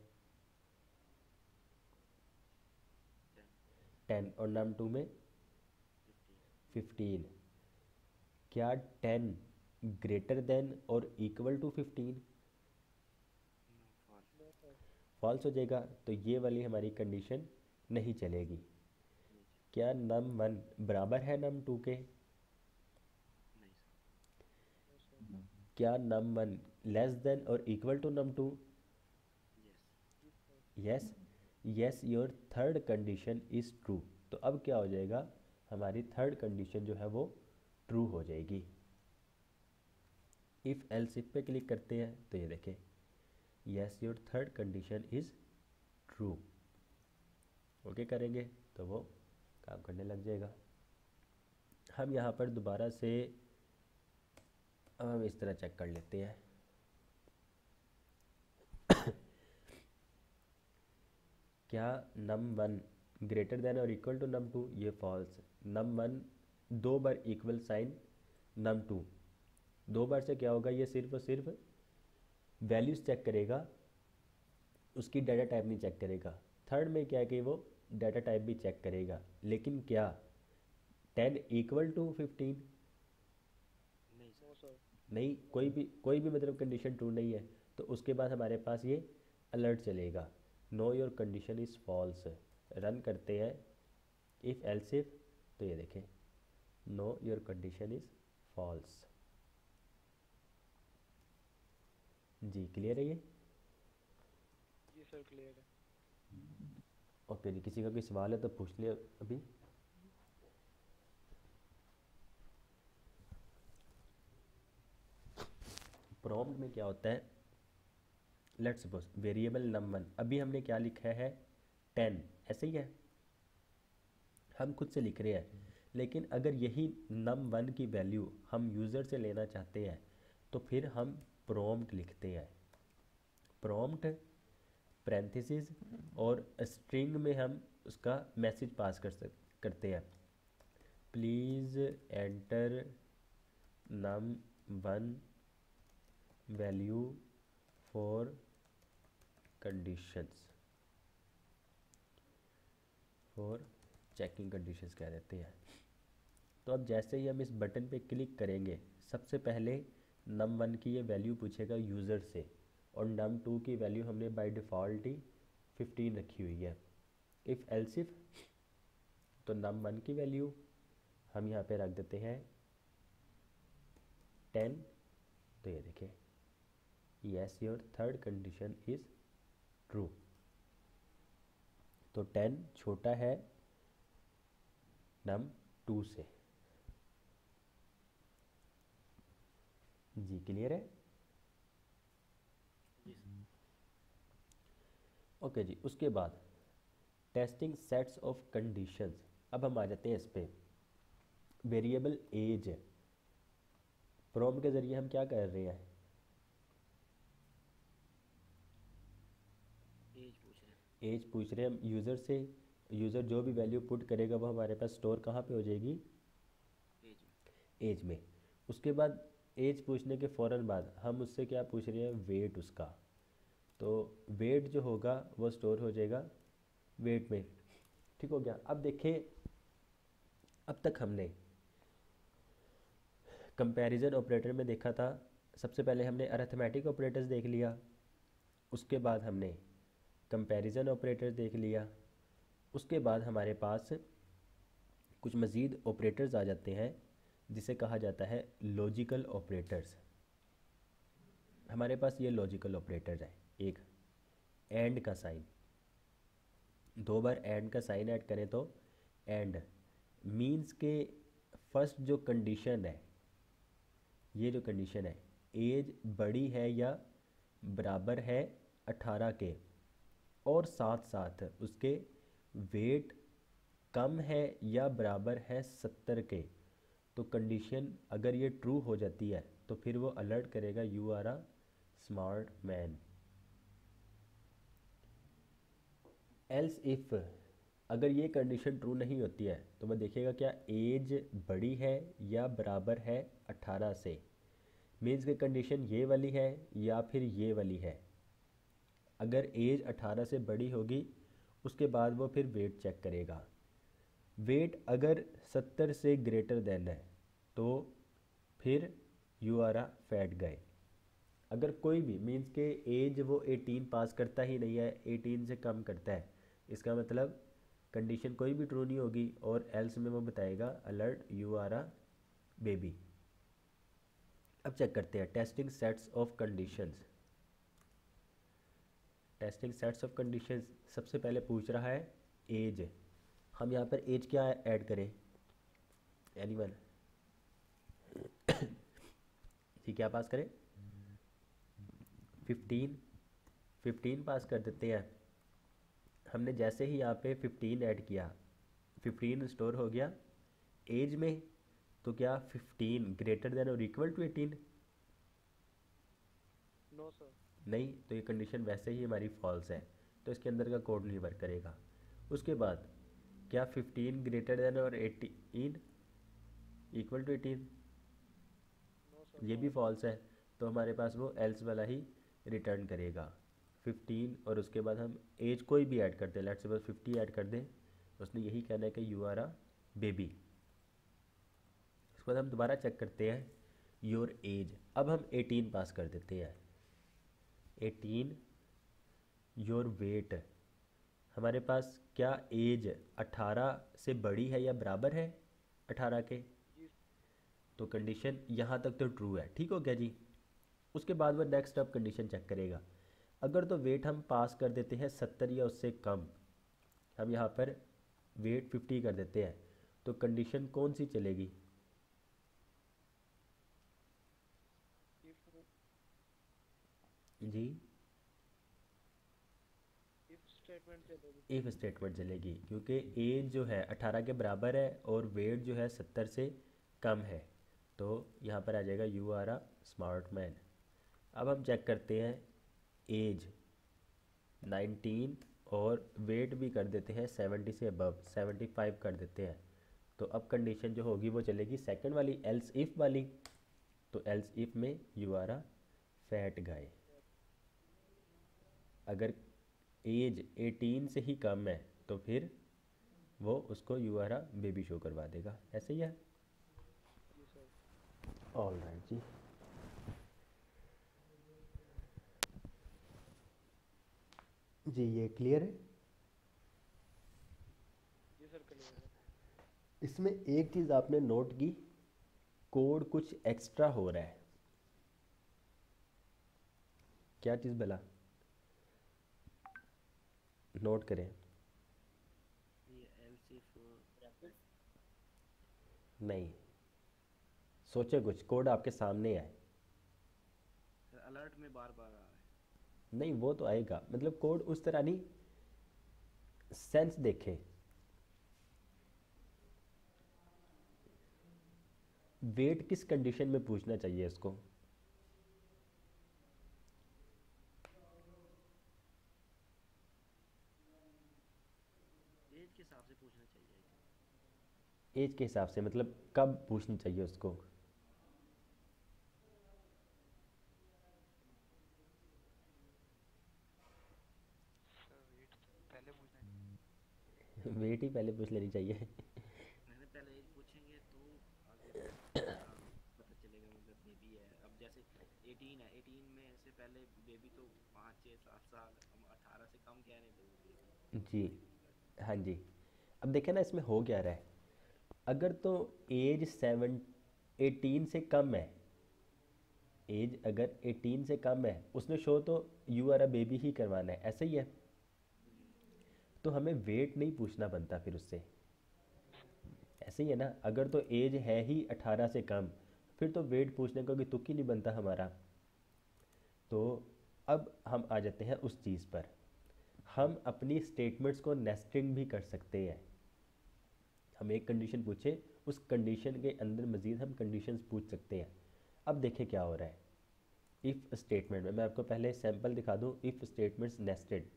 10 और नम टू में 15। क्या 10 ग्रेटर देन और equal to 15? No sir. False हो जाएगा, तो ये वाली हमारी कंडीशन नहीं चलेगी। क्या नम वन बराबर है नम टू के? No sir. क्या नम वन लेस देन और इक्वल टू नम टू? जी sir. Yes. Yes your third condition is true. तो अब क्या हो जाएगा, हमारी थर्ड कंडीशन जो है वो ट्रू हो जाएगी। इफ़ एल्स इफ पे क्लिक करते हैं तो ये देखें yes your third condition is true. Okay करेंगे तो वो काम करने लग जाएगा। हम यहाँ पर दोबारा से अब हम इस तरह चेक कर लेते हैं। क्या नम वन ग्रेटर देन और इक्वल टू नम टू? ये फॉल्स। नम वन दो बार इक्वल साइन नम टू, दो बार से क्या होगा, ये सिर्फ और सिर्फ वैल्यूज़ चेक करेगा, उसकी डाटा टाइप नहीं चेक करेगा। थर्ड में क्या है कि वो डाटा टाइप भी चेक करेगा, लेकिन क्या 10 इक्वल टू 15? No sir. नहीं, कोई भी मतलब कंडीशन ट्रू नहीं है। तो उसके बाद हमारे पास ये अलर्ट चलेगा, no your condition is false. Run करते हैं इफ़ एल्स इफ, तो ये देखें no your condition is false. जी क्लियर है ये? जी सर क्लियर है। ओके जी, किसी का कोई सवाल है तो पूछ लिया अभी। प्रॉम्प्ट में क्या होता है, let's suppose variable num one, अभी हमने क्या लिखा है 10, ऐसे ही है, हम खुद से लिख रहे हैं। लेकिन अगर यही नम वन की वैल्यू हम यूज़र से लेना चाहते हैं तो फिर हम प्रॉम्प्ट लिखते हैं। प्रॉम्प्ट पैरेंथेसिस और स्ट्रिंग में हम उसका मैसेज पास करते हैं, please enter num one value for conditions, for checking conditions कह देते हैं। तो अब जैसे ही हम इस बटन पे क्लिक करेंगे, सबसे पहले नम वन की ये वैल्यू पूछेगा यूज़र से, और नम टू की वैल्यू हमने बाय डिफ़ॉल्ट ही 15 रखी हुई है। इफ़ एल्स इफ, तो नम वन की वैल्यू हम यहाँ पे रख देते हैं 10। तो ये देखें yes your third condition is true. तो 10 छोटा है नम टू से। जी क्लियर है? ओके जी। उसके बाद टेस्टिंग सेट्स ऑफ कंडीशंस। अब हम आ जाते हैं इस पे, वेरिएबल एज। प्रॉम्प्ट के ज़रिए हम क्या कर रहे हैं, एज पूछ रहे हैं हम यूज़र से। यूज़र जो भी वैल्यू पुट करेगा वो हमारे पास स्टोर कहाँ पे हो जाएगी, एज में। उसके बाद एज पूछने के फ़ौरन बाद हम उससे क्या पूछ रहे हैं, वेट उसका। तो वेट जो होगा वो स्टोर हो जाएगा वेट में। ठीक हो गया। अब देखें, अब तक हमने कंपैरिजन ऑपरेटर में देखा था, सबसे पहले हमने अरिथमेटिक ऑपरेटर्स देख लिया, उसके बाद हमने कंपैरिजन ऑपरेटर देख लिया, उसके बाद हमारे पास कुछ मज़ीद ऑपरेटर्स आ जाते हैं जिसे कहा जाता है लॉजिकल ऑपरेटर्स। हमारे पास ये लॉजिकल ऑपरेटर्स है, एक एंड का साइन, 2 बार एंड का साइन ऐड करें तो एंड मीन्स के फर्स्ट जो कंडीशन है, ये जो कंडीशन है, एज बड़ी है या बराबर है 18 के और साथ साथ उसके वेट कम है या बराबर है 70 के, तो कंडीशन अगर ये ट्रू हो जाती है तो फिर वो अलर्ट करेगा you are a smart man. Else if अगर ये कंडीशन ट्रू नहीं होती है तो वह देखेगा क्या एज बड़ी है या बराबर है 18 से, मीन्स की कंडीशन ये वाली है या फिर ये वाली है। अगर एज 18 से बड़ी होगी उसके बाद वो फिर वेट चेक करेगा। वेट अगर 70 से ग्रेटर देन है तो फिर यू आर अ फैट गाय। अगर कोई भी मीन्स के एज वो 18 पास करता ही नहीं है, 18 से कम करता है, इसका मतलब कंडीशन कोई भी ट्रू नहीं होगी और एल्स में वो बताएगा alert you are a baby. अब चेक करते हैं testing sets of conditions. Testing sets of conditions सबसे पहले पूछ रहा है एज। हम यहाँ पर एज क्या ऐड करें, एनीवन जी क्या पास करें, 15 पास कर देते हैं। हमने जैसे ही यहाँ पे 15 ऐड किया, 15 स्टोर हो गया एज में, तो क्या 15 ग्रेटर देन और इक्वल टू 18? No sir. नहीं, तो ये कंडीशन वैसे ही हमारी फॉल्स है, तो इसके अंदर का कोड नहीं वर्क करेगा। उसके बाद क्या 15 ग्रेटर देन और 18 इक्वल टू 18? No sir. ये भी फॉल्स है, तो हमारे पास वो एल्स वाला ही रिटर्न करेगा 15 और उसके बाद हम एज कोई भी ऐड कर दें, लेट्स सपोज 50 ऐड कर दें, उसने यही कहना है कि यू आर अ बेबी। उसके बाद हम दोबारा चेक करते हैं योर एज। अब हम 18 पास कर देते हैं, 18 योर वेट। हमारे पास क्या एज 18 से बड़ी है या बराबर है 18 के? जी। तो कंडीशन यहाँ तक तो ट्रू है, ठीक हो गया जी। उसके बाद वो नेक्स्ट अब कंडीशन चेक करेगा। अगर तो वेट हम पास कर देते हैं 70 या उससे कम, हम यहाँ पर वेट 50 कर देते हैं, तो कंडीशन कौन सी चलेगी? जी इफ स्टेटमेंट चलेगी। इफ स्टेटमेंट चलेगी, क्योंकि एज जो है 18 के बराबर है और वेट जो है 70 से कम है, तो यहाँ पर आ जाएगा you are a smart man. अब हम चेक करते हैं एज 19 और वेट भी कर देते हैं 70 से अबव, 75 कर देते हैं, तो अब कंडीशन जो होगी वो चलेगी सेकंड वाली एल्स इफ वाली। तो एल्स इफ में यू आर अ फैट गाय। अगर एज 18 से ही कम है तो फिर वो उसको you are a baby show करवा देगा। ऐसे ही है। जी सर। ऑल राइट जी। जी ये क्लियर है। जी सर क्लियर है। इसमें एक चीज़ आपने नोट की, कोड कुछ एक्स्ट्रा हो रहा है। क्या चीज़ भला? नोट करें। ये एल्स इफ नहीं, सोचे कुछ, कोड आपके सामने है। अलर्ट में बार बार आ रहा है। नहीं वो तो आएगा, मतलब कोड उस तरह नहीं, सेंस देखें। वेट किस कंडीशन में पूछना चाहिए इसको? एज के हिसाब से पूछना चाहिए। एज के हिसाब से मतलब कब पूछनी चाहिए उसको? सर वेट पहले पूछना है। वेट ही पहले पूछ लेनी चाहिए। मैंने पहले एज पूछेंगे तो आगे पता चलेगा मतलब बेबी है। अब जैसे 18 है, 18 में से पहले बेबी तो 5 6 7 साल, हम 18 से कम कह रहे हैं तो बेबी जी हाँ जी। अब देखें ना इसमें हो क्या रहा है। अगर तो एज 18 से कम है, एज अगर 18 से कम है, उसने शो तो यू आर अ बेबी ही करवाना है, ऐसे ही है। तो हमें वेट नहीं पूछना बनता फिर उससे। ऐसे ही है ना, अगर तो एज है ही 18 से कम, फिर तो वेट पूछने का कोई तुक ही नहीं बनता हमारा। तो अब हम आ जाते हैं उस चीज़ पर, हम अपनी स्टेटमेंट्स को नेस्टिंग भी कर सकते हैं। हम एक कंडीशन पूछे, उस कंडीशन के अंदर मज़ीद हम कंडीशंस पूछ सकते हैं। अब देखें क्या हो रहा है इफ़ स्टेटमेंट में। मैं आपको पहले सैम्पल दिखा दूँ। इफ़ स्टेटमेंट्स नेस्टेड,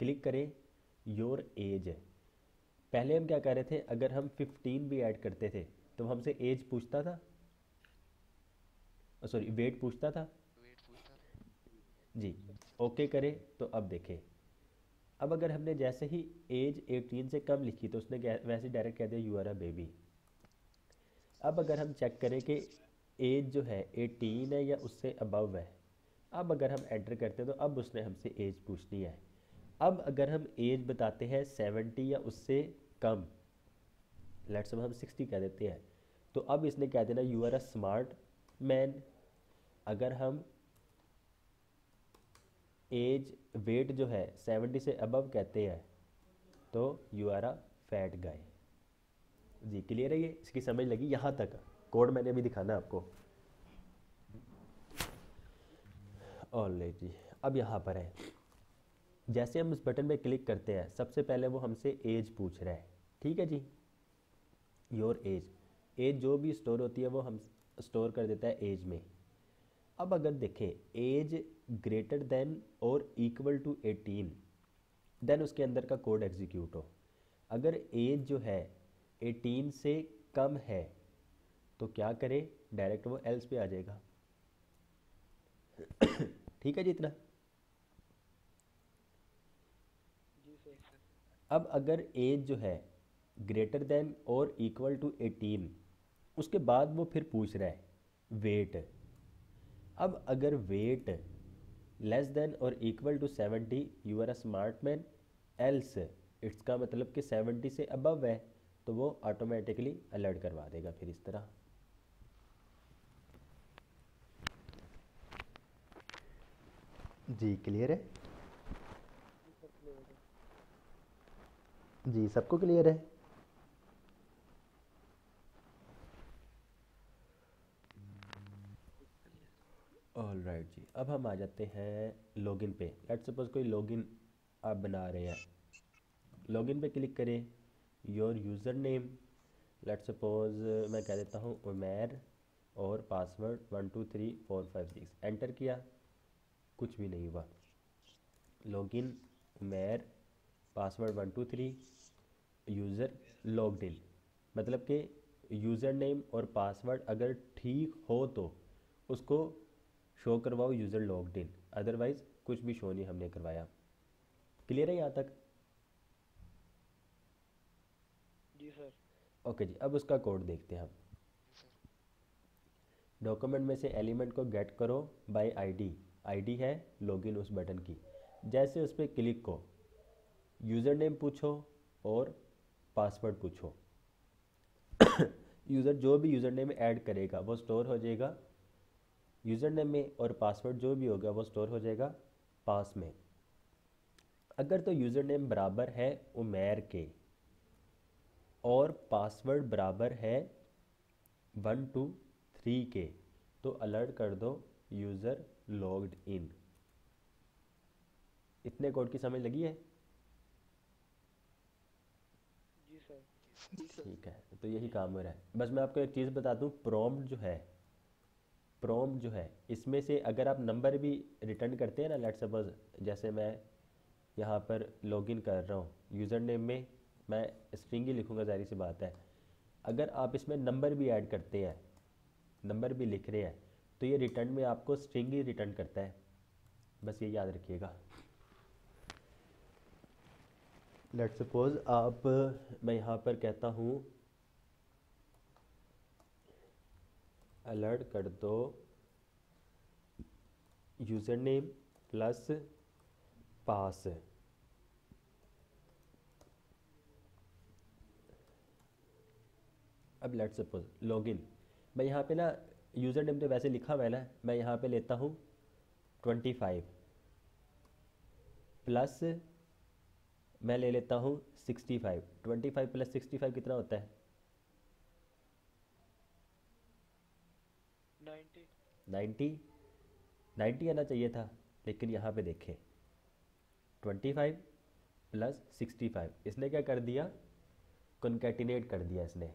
क्लिक करें योर एज। पहले हम क्या कर रहे थे, अगर हम 15 भी ऐड करते थे तो हमसे एज पूछता था, सॉरी वेट पूछता था वेट पूछता था। जी। ओके करें तो अब देखें, अब अगर हमने जैसे ही एज 18 से कम लिखी तो उसने वैसे डायरेक्ट कह दिया यू आर अ बेबी। अब अगर हम चेक करें कि एज जो है 18 है या उससे अबव है, अब अगर हम एंटर करते हैं तो अब उसने हमसे एज पूछनी है। अब अगर हम एज बताते हैं 70 या उससे कम, लेट्स हम 60 कह देते हैं, तो अब इसने कह देना you are a smart man. अगर हम एज वेट जो है 70 से अबव कहते हैं तो you are a fat guy. जी क्लियर है, ये इसकी समझ लगी? यहाँ तक कोड मैंने अभी दिखाना है आपको। ऑलराइट जी, अब यहाँ पर है, जैसे हम इस बटन पे क्लिक करते हैं सबसे पहले वो हमसे एज पूछ रहा है। ठीक है जी, योर एज, एज जो भी स्टोर होती है वो हम स्टोर कर देता है एज में। अब अगर देखें एज ग्रेटर देन और इक्वल टू 18, देन उसके अंदर का कोड एग्जीक्यूट हो। अगर एज जो है 18 से कम है तो क्या करें, डायरेक्ट वो एल्स पे आ जाएगा। ठीक है जी इतना। जी सर। अब अगर एज जो है ग्रेटर देन और इक्वल टू 18, उसके बाद वो फिर पूछ रहा है वेट। अब अगर वेट लेस देन और equal to 70, you are a smart man. Else इसका मतलब कि 70 से अबव है तो वो ऑटोमेटिकली अलर्ट करवा देगा फिर इस तरह। जी क्लियर है? जी सर क्लियर है। जी सबको क्लियर है? ऑल राइट जी, अब हम आ जाते हैं लॉगिन पे। लेट्स सपोज कोई लॉगिन आप बना रहे हैं, लॉगिन पे क्लिक करें, your user name, let's suppose मैं कह देता हूँ उमैर और पासवर्ड 123456, एंटर किया, कुछ भी नहीं हुआ। Login Umair password 123, user logged in, मतलब कि यूज़र नेम और पासवर्ड अगर ठीक हो तो उसको शो करवाओ यूज़र लॉग्ड इन, अदरवाइज़ कुछ भी शो नहीं हमने करवाया। क्लियर है यहाँ तक? जी सर। ओके जी, अब उसका कोड देखते हैं हम। डॉक्यूमेंट में से एलिमेंट को गेट करो बाय आईडी, आईडी है लॉगिन उस बटन की। जैसे उस पर क्लिक को यूज़र नेम पूछो और पासवर्ड पूछो। यूज़र जो भी यूज़र नेम ऐड करेगा वो स्टोर हो जाएगा यूज़र नेम में, और पासवर्ड जो भी होगा वो स्टोर हो जाएगा पास में। अगर तो यूज़र नेम बराबर है उमैर के और पासवर्ड बराबर है 123 के तो अलर्ट कर दो यूज़र लॉग्ड इन। इतने कोड की समझ लगी है? जी सर। जी सर। ठीक है, तो यही काम हो रहा है। बस मैं आपको एक चीज़ बता दूं, प्रॉम्प्ट जो है, प्रॉम्प्ट जो है इसमें से अगर आप नंबर भी रिटर्न करते हैं ना, लेट्स सपोज जैसे मैं यहाँ पर लॉगिन कर रहा हूँ, यूज़र नेम में मैं स्ट्रिंग ही लिखूँगा, जाहिर सी बात है। अगर आप इसमें नंबर भी ऐड करते हैं, नंबर भी लिख रहे हैं, तो ये रिटर्न में आपको स्ट्रिंग ही रिटर्न करता है, बस ये याद रखिएगा। लेट्स सपोज आप, मैं यहाँ पर कहता हूँ अलर्ट कर दो यूज़र नेम प्लस पास। अब लेट्स सपोज लॉगिन, मैं यहाँ पे ना यूज़र नेम तो वैसे लिखा हुआ है ना, मैं यहाँ पे लेता हूँ 25 प्लस मैं ले लेता हूँ 65। 25 प्लस 65 कितना होता है? 90। 90। 90 आना चाहिए था, लेकिन यहाँ पे देखें 25 प्लस 65 इसने क्या कर दिया, कॉन्कैटिनेट कर दिया इसने।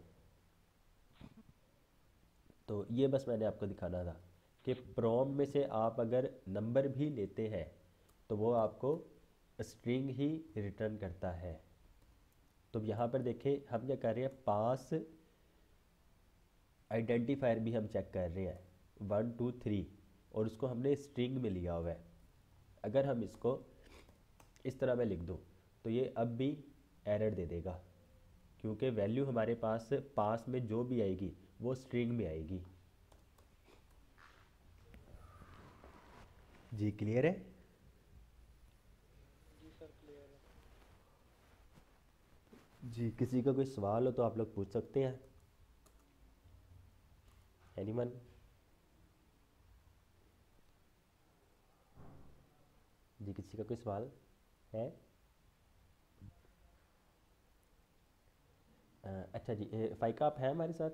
तो ये बस मैंने आपको दिखाना था कि प्रॉम में से आप अगर नंबर भी लेते हैं तो वो आपको स्ट्रिंग ही रिटर्न करता है। तो यहाँ पर देखें हम क्या कर रहे हैं, पास आइडेंटिफायर भी हम चेक कर रहे हैं 1 2 3, और उसको हमने स्ट्रिंग में लिया हुआ है। अगर हम इसको इस तरह मैं लिख दूँ तो ये अब भी एरर दे देगा, क्योंकि वैल्यू हमारे पास में जो भी आएगी वो स्ट्रिंग में आएगी। जी क्लियर है? जी सर क्लियर है। जी किसी का कोई सवाल हो तो आप लोग पूछ सकते हैं। एनीवन? जी किसी का कोई सवाल है? अच्छा जी, फ़ाइका आप हैं हमारे साथ?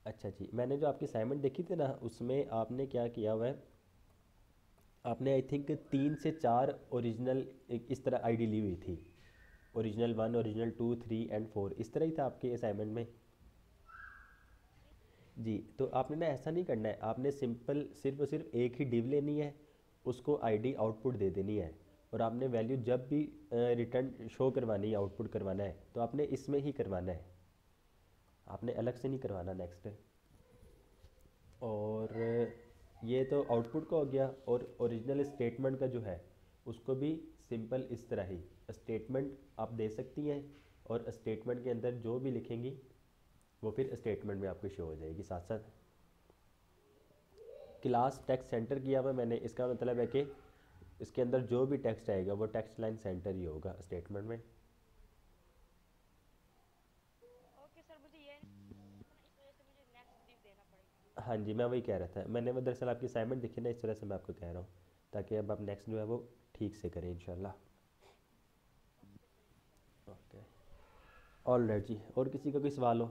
अच्छा जी, मैंने जो आपकी असाइनमेंट देखी थी ना, उसमें आपने क्या किया हुआ है, आपने आई थिंक 3 से 4 ओरिजिनल इस तरह आईडी ली हुई थी। ओरिजिनल 1, ओरिजिनल 2, 3 एंड 4 इस तरह ही था आपके असाइनमेंट में। जी तो आपने ना ऐसा नहीं करना है, आपने सिंपल सिर्फ और सिर्फ एक ही डिव लेनी है, उसको आईडी आउटपुट दे देनी है, और आपने वैल्यू जब भी रिटर्न शो करवानी है, आउटपुट करवाना है, तो आपने इसमें ही करवाना है, आपने अलग से नहीं करवाना। नेक्स्ट, और ये तो आउटपुट का हो गया, और ओरिजिनल स्टेटमेंट का जो है उसको भी सिंपल इस तरह ही स्टेटमेंट आप दे सकती हैं, और स्टेटमेंट के अंदर जो भी लिखेंगी वो फिर स्टेटमेंट में आपको शो हो जाएगी। साथ साथ क्लास टेक्स्ट सेंटर किया हुआ मैंने, इसका मतलब है कि इसके अंदर जो भी टेक्स्ट आएगा वो टेक्स्ट लाइन सेंटर ही होगा स्टेटमेंट में। ओके सर, मुझे ये नहीं पता ना, इस वजह से मुझे नेक्स्ट डिव देना पड़ेगा। हाँ जी, मैं वही कह रहा था, मैंने वो दरअसल आपकी असाइनमेंट देखी ना, इस तरह से मैं आपको कह रहा हूँ, ताकि अब आप नेक्स्ट जो है वो ठीक से करें इंशाल्लाह। ओके सर, इंशाल्लाह। ओके, ऑल राइट जी, और किसी का कोई सवाल हो?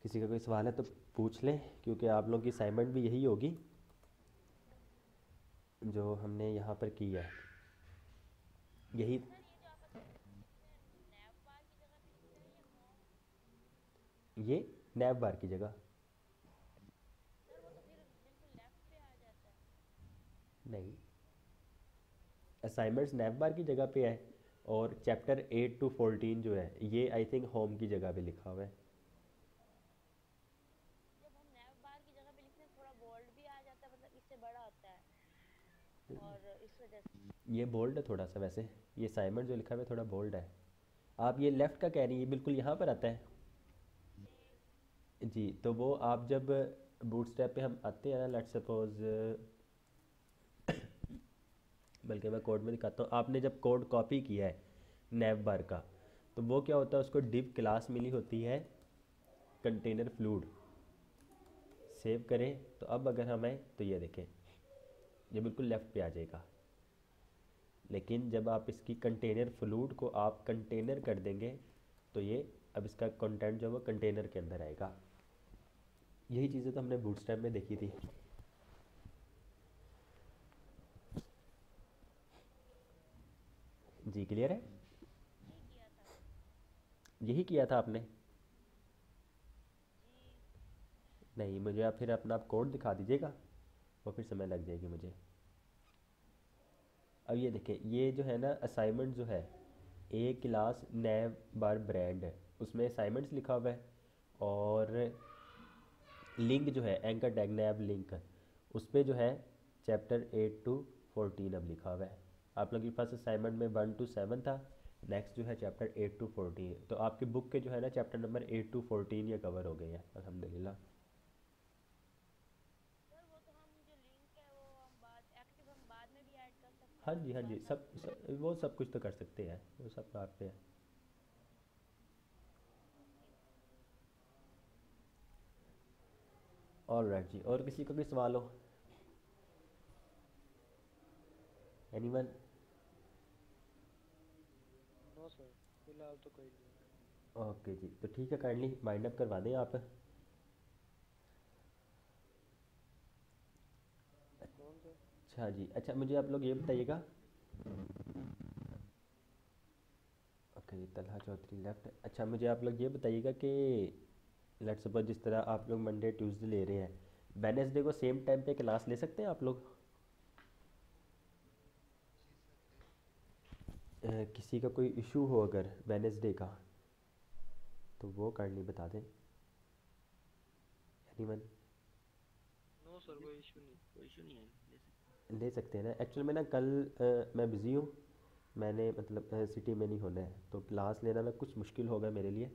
किसी का कोई सवाल है तो पूछ लें, क्योंकि आप लोगों की असाइनमेंट भी यही होगी जो हमने यहाँ पर की है, यही। सर ये जो आप बता रहे थे इसमें नैव बार की जगह पे लिखते हैं या होम? ये नैव बार की जगह सर वो तो फिर बिल्कुल लेफ्ट पे आ जाता है। नहीं, असाइनमेंट्स नैव बार की जगह पे है, और चैप्टर 8 to 14 जो है ये आई थिंक होम की जगह पे लिखा हुआ है। जब हम नैव बार की जगह पे लिखते हैं थोड़ा बोल्ड भी आ जाता है, मतलब इससे बड़ा होता है, और इस वजह से। ये बोल्ड है थोड़ा सा, वैसे ये असाइनमेंट जो लिखा हुआ है थोड़ा बोल्ड है। आप ये लेफ़्ट का कह रही हैं, ये बिल्कुल यहाँ पर आता है। जी तो वो आप जब बूटस्ट्रैप पे हम आते हैं ना, लेट्स सपोज, बल्कि मैं कोड में दिखाता हूँ, आपने जब कोड कॉपी किया है नैव बार का, तो वो क्या होता है, उसको डिव क्लास मिली होती है कंटेनर फ्लूड। सेव करें तो अब अगर हम आए तो ये देखें, ये बिल्कुल लेफ़्ट पे आ जाएगा, लेकिन जब आप इसकी कंटेनर फ्लूड को आप कंटेनर कर देंगे तो ये अब इसका कंटेंट जो है वो कंटेनर के अंदर आएगा। यही चीज़ें तो हमने बूटस्ट्रैप में देखी थी। जी क्लियर है? जी किया था। यही किया था आपने? जी। नहीं, मुझे आप फिर अपना आप कोड दिखा दीजिएगा, वो फिर समय लग जाएगी मुझे। अब ये देखें, ये जो है ना असाइनमेंट जो है, ए क्लास नैव बार ब्रांड है, उसमें असाइनमेंट्स लिखा हुआ है, और लिंक जो है एंकर टैग नैब लिंक, उस पर जो है चैप्टर 8 to 14 अब लिखा हुआ है। आप लोगों के पास असाइनमेंट में 1 to 7 था, नेक्स्ट जो है चैप्टर 8 to 14, तो आपकी बुक के जो है ना चैप्टर नंबर 8 to 14 ये कवर हो गए हैं अल्हम्दुलिल्लाह। सर वो तो हम जो लिंक है वो हम बाद एक्टिव हम बाद में भी ऐड कर सकते हाँ हैं, जी, हाँ जी, साथ साथ वो सब कुछ तो कर सकते हैं, वो सब आप पे है। ओके। ऑल राइट जी, और किसी का कोई सवाल हो? एनीवन? नो सर, फिलहाल तो कोई नहीं। ओके जी, तो ठीक है, काइंडली माइंड अप करवा दें आप। कौन सा? अच्छा जी, अच्छा मुझे आप लोग ये बताइएगा। ओके जी, तलहा चौधरी लेफ्ट। अच्छा मुझे आप लोग ये बताइएगा कि लेट्स सपोज जिस तरह आप लोग मंडे ट्यूसडे ले रहे हैं, वेडनेसडे को सेम टाइम पे क्लास ले सकते हैं आप लोग? किसी का कोई इशू हो अगर वेडनेसडे का, तो वो काइंडली बता दें। एनीवन? नो सर, कोई इशू नहीं। कोई इशू नहीं है, ले सकते हैं। ले सकते हैं ना? एक्चुअल में ना कल मैं बिज़ी हूँ, मैंने मतलब सिटी में नहीं होना है, तो क्लास लेना ना कुछ मुश्किल होगा मेरे लिए।